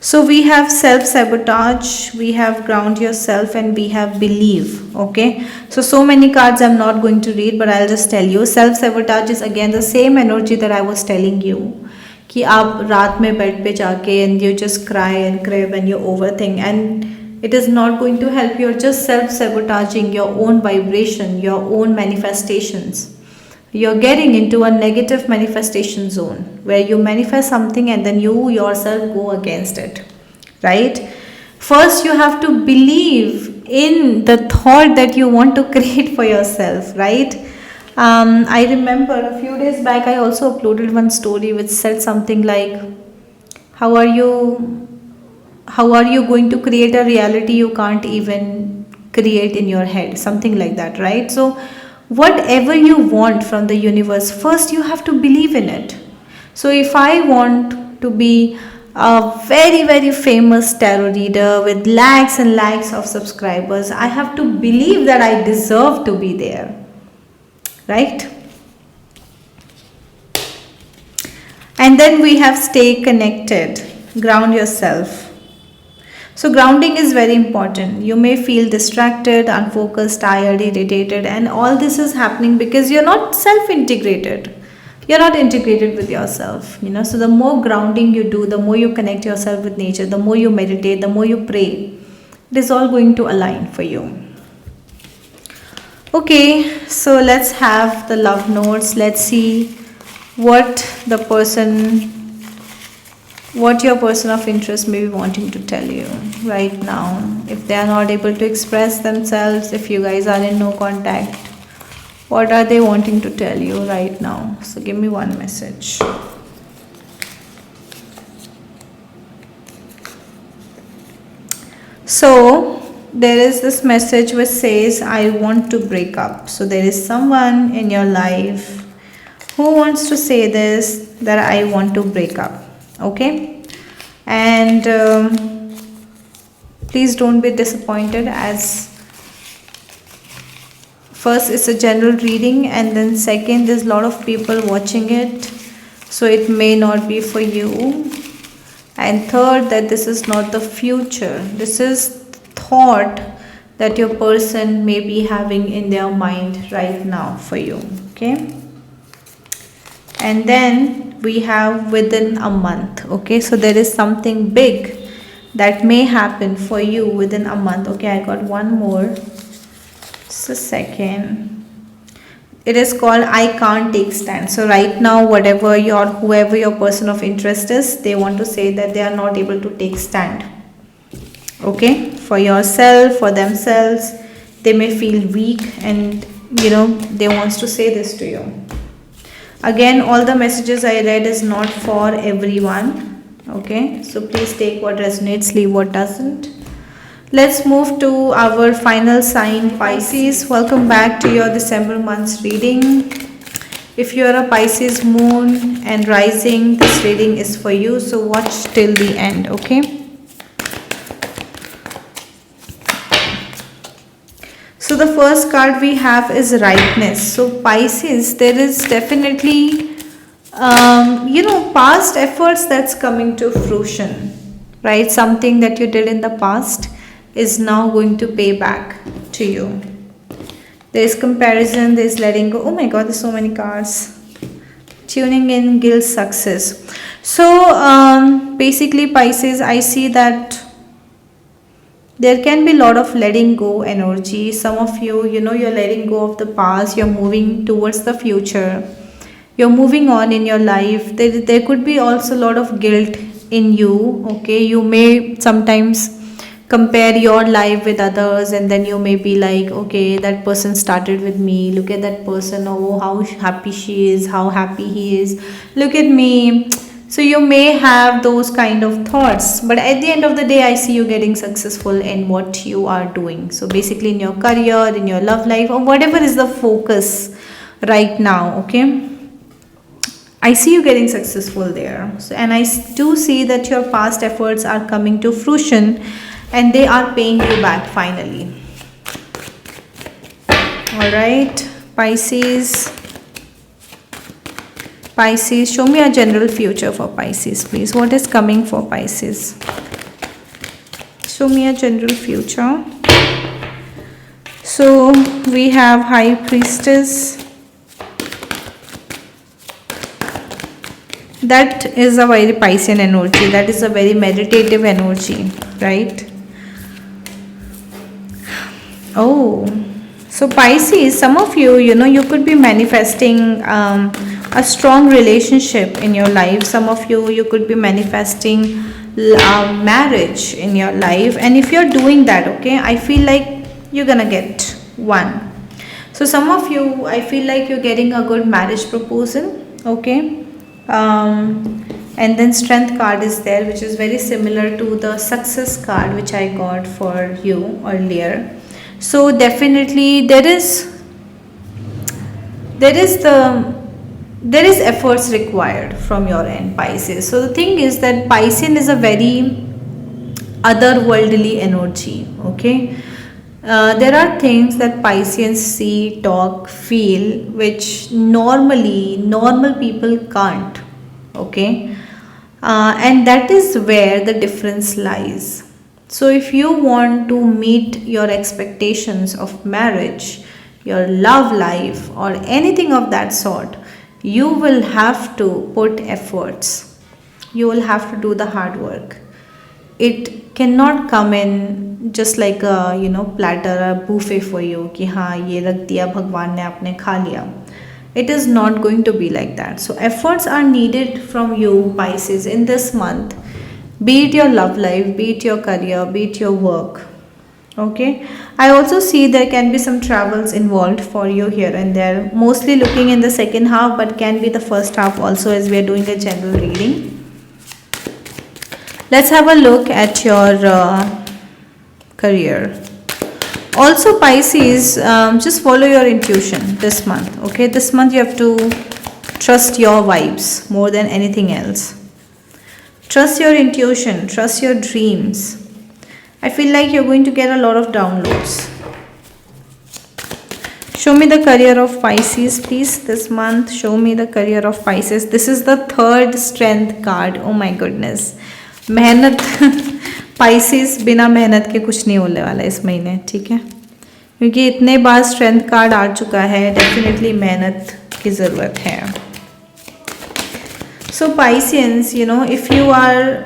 So we have self-sabotage, we have ground yourself, and we have believe. Okay. So many cards I'm not going to read, but I'll just tell you. Self-sabotage is again the same energy that I was telling you. कि आप रात में bed पे जाके and you just cry and crave and you overthink, and it is not going to help. You're just self-sabotaging your own vibration, your own manifestations. You're getting into a negative manifestation zone where you manifest something and then you yourself go against it, right? First you have to believe in the thought that you want to create for yourself, right? I remember a few days back I also uploaded one story which said something like, how are you going to create a reality you can't even create in your head, something like that, right? So whatever you want from the universe, first you have to believe in it. So if I want to be a very very famous tarot reader with lakhs and lakhs of subscribers, I have to believe that I deserve to be there, right? And then we have stay connected, ground yourself. So grounding is very important. You may feel distracted, unfocused, tired, irritated, and all this is happening because you're not self-integrated. You're not integrated with yourself, you know. So the more grounding you do, the more you connect yourself with nature, the more you meditate, the more you pray, it is all going to align for you. Okay, so let's have the love notes. Let's see what the person, what your person of interest may be wanting to tell you right now. If they are not able to express themselves, if you guys are in no contact, what are they wanting to tell you right now? So give me one message. So there is this message which says, I want to break up. So there is someone in your life who wants to say this, that I want to break up. Okay, and please don't be disappointed, as first it's a general reading, and then second, there's a lot of people watching it, so it may not be for you, and third, that this is not the future, this is thought that your person may be having in their mind right now for you. Okay, and then we have within a month. Okay, so there is something big that may happen for you within a month. Okay, I got one more, just a second. It is called I can't take stand. So right now, whatever your, whoever your person of interest is, they want to say that they are not able to take stand. Okay, for yourself, for themselves, they may feel weak, and you know, they wants to say this to you. Again, all the messages I read is not for everyone. Okay, so please take what resonates, leave what doesn't. Let's move to our final sign, Pisces. Welcome back to your December month's reading. If you are a Pisces moon and rising, this reading is for you, so watch till the end. Okay, so the first card we have is rightness. So Pisces, there is definitely you know, past efforts that's coming to fruition, right? Something that you did in the past is now going to pay back to you. There's comparison, there's letting go. Oh my god, there's so many cards. Tuning in, guilt, success. So basically Pisces, I see that there can be a lot of letting go energy. Some of you, you know, you're letting go of the past, you're moving towards the future, you're moving on in your life. There could be also a lot of guilt in you. Okay, you may sometimes compare your life with others, and then you may be like, okay, that person started with me, look at that person, oh how happy she is, how happy he is, look at me. So you may have those kind of thoughts, but at the end of the day, I see you getting successful in what you are doing. So basically in your career, in your love life, or whatever is the focus right now. Okay, I see you getting successful there. So, and I do see that your past efforts are coming to fruition, and they are paying you back finally. All right, Pisces. Pisces, show me a general future for Pisces, please. What is coming for Pisces? Show me a general future. So we have High Priestess. That is a very Piscean energy. That is a very meditative energy, right? Oh, so Pisces, some of you, you know, you could be manifesting a strong relationship in your life. Some of you, you could be manifesting marriage in your life, and if you're doing that, okay, I feel like you're gonna get one. So some of you, I feel like you're getting a good marriage proposal. Okay, and then Strength card is there, which is very similar to the Success card which I got for you earlier. So definitely there is efforts required from your end, Pisces. So the thing is that Piscean is a very otherworldly energy. Okay, there are things that Pisceans see, talk, feel, which normal people can't. Okay, and that is where the difference lies. So if you want to meet your expectations of marriage, your love life, or anything of that sort, You will have to put efforts, you will have to do the hard work. It cannot come in just like a platter, a buffet for you कि हाँ ये रख दिया भगवान ने आपने खा लिया. It is not going to be like that. So efforts are needed from you, Pisces, in this month, be it your love life, be it your career, be it your work. Okay, I also see there can be some travels involved for you here and there, mostly looking in the second half, but can be the first half also, as we are doing a general reading. Let's have a look at your career. Also, Pisces, just follow your intuition this month. Okay, this month you have to trust your vibes more than anything else. Trust your intuition, trust your dreams. I feel like you're going to get a lot of downloads. Show me the career of Pisces, please, this month. Show me the career of Pisces. This is the third strength card. Oh my goodness. मेहनत Pisces बिना मेहनत के कुछ नहीं होने वाला इस महीने, ठीक है, क्योंकि इतने बार स्ट्रेंथ कार्ड आ चुका है, डेफिनेटली मेहनत की ज़रूरत है. सो Pisceans, if you are,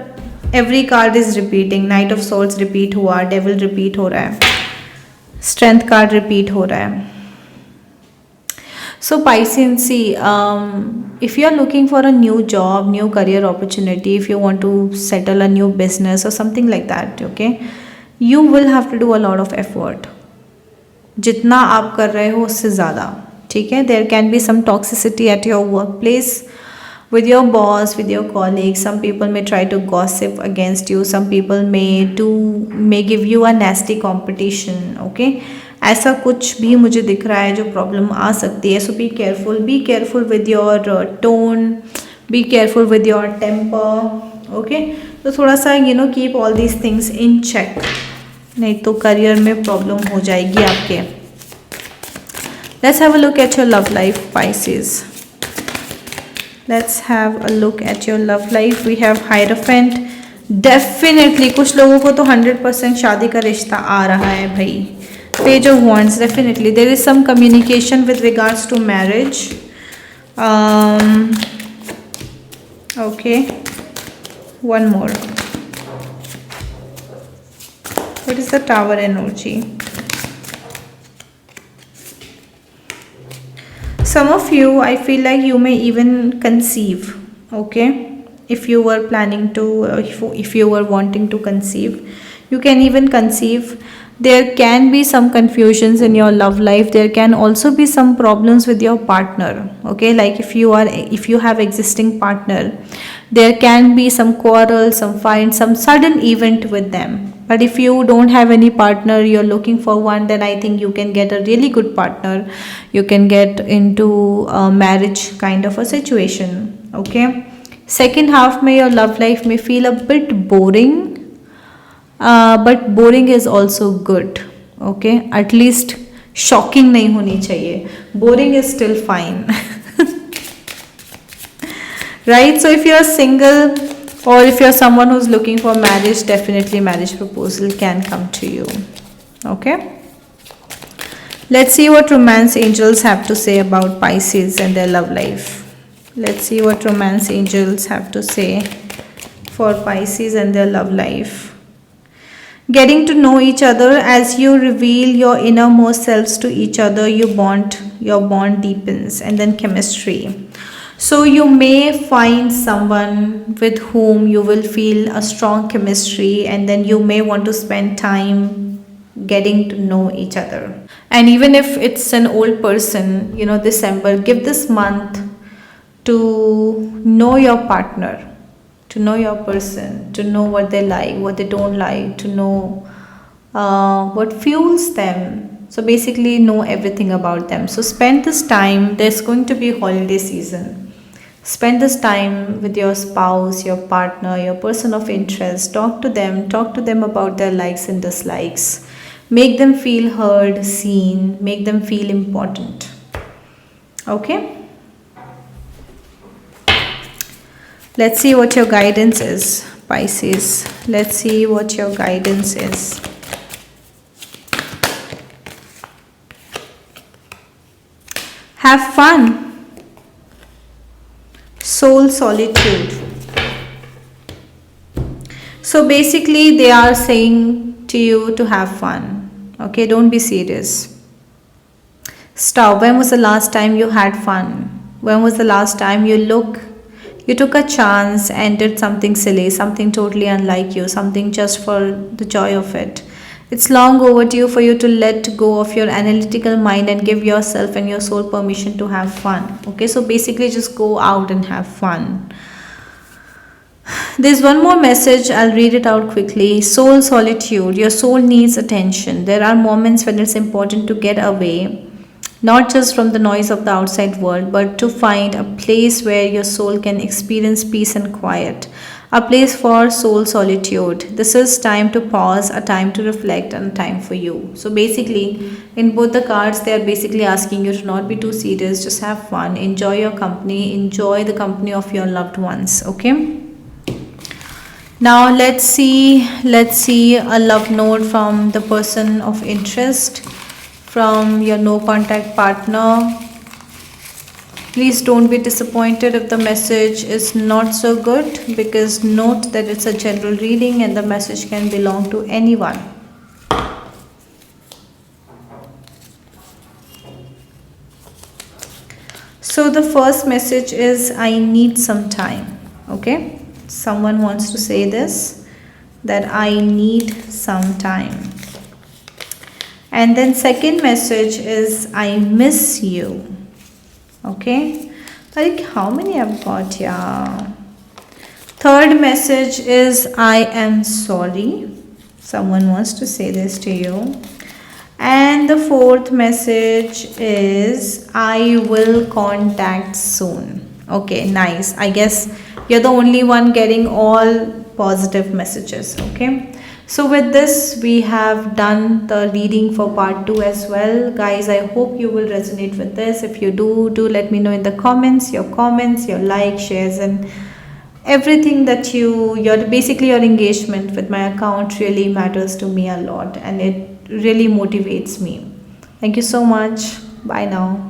every card is repeating. Night of swords repeat हुआ, डेविल रिपीट हो रहा है, स्ट्रेंथ कार्ड रिपीट हो रहा है. So Pisceans, see, if you are looking for a new job, new career opportunity, if you want to settle a new business or something like that, okay, you will have to do a lot of effort. जितना आप कर रहे हो उससे ज़्यादा, ठीक है. There can be some toxicity at your workplace, with your boss, with your colleagues. Some people may try to gossip against you. Some people may give you a nasty competition, okay. ऐसा कुछ भी मुझे दिख रहा है जो problem आ सकती है. So be careful with your tone, be careful with your temper, okay. तो थोड़ा सा keep all these things in check, नहीं तो करियर में प्रॉब्लम हो जाएगी आपके. Let's have a look at your love life, Pisces. Let's have a look at your love life. We have hierophant. Definitely कुछ लोगों को तो 100% शादी का रिश्ता आ रहा है भाई. Page of Wands, definitely there is some communication with regards to marriage. Okay, one more. What is the Tower energy? Some of you, I feel like you may even conceive, okay. If you were planning to, if you were wanting to conceive, you can even conceive. There can be some confusions in your love life. There can also be some problems with your partner, okay. Like if you have existing partner, there can be some quarrel, some fight, some sudden event with them. But if you don't have any partner, you're looking for one, then I think you can get a really good partner. You can get into a marriage kind of a situation, okay. Second half में your love life may feel a bit boring. But boring is also good, okay. At least shocking नहीं होनी चाहिए. Boring is still fine. Right. So if you are single, or if you are someone who's looking for marriage, definitely marriage proposal can come to you, okay. Let's see what romance angels have to say about Pisces and their love life. Let's see what romance angels have to say for Pisces and their love life. Getting to know each other. As you reveal your innermost selves to each other, your bond deepens, and then chemistry. So you may find someone with whom you will feel a strong chemistry, and then you may want to spend time getting to know each other. And even if it's an old person, December, give this month to know your partner, to know your person, to know what they like, what they don't like, to know what fuels them. So basically know everything about them. So spend this time. There's going to be holiday season. Spend this time with your spouse, your partner, your person of interest. Talk to them about their likes and dislikes. Make them feel heard, seen, make them feel important, okay. Let's see what your guidance is, Pisces. Let's see what your guidance is. Have fun. Soul solitude. So basically, they are saying to you to have fun. Okay, don't be serious. Stop. When was the last time you had fun? When was the last time you took a chance and did something silly, something totally unlike you, something just for the joy of it? It's long overdue for you to let go of your analytical mind and give yourself and your soul permission to have fun. Okay, so basically, just go out and have fun. There's one more message, I'll read it out quickly. Soul solitude. Your soul needs attention. There are moments when it's important to get away, not just from the noise of the outside world, but to find a place where your soul can experience peace and quiet. A place for soul solitude. This is time to pause, a time to reflect, and a time for you. So basically, in both the cards, they are basically asking you to not be too serious, just have fun, enjoy your company, enjoy the company of your loved ones. Okay. Now let's see a love note from the person of interest, from your no contact partner. Please don't be disappointed if the message is not so good, because note that it's a general reading and the message can belong to anyone. So the first message is, I need some time. Okay? Someone wants to say this, that I need some time. And then second message is, I miss you. Okay? Like how many I've got? Yeah. Third message is, I am sorry. Someone wants to say this to you. And the fourth message is, I will contact soon. Okay, nice. I guess you're the only one getting all positive messages. Okay. So with this, we have done the reading for part 2 as well. Guys, I hope you will resonate with this. If you do let me know in the comments, your likes, shares, and everything that your basically your engagement with my account really matters to me a lot, and it really motivates me. Thank you so much. Bye now.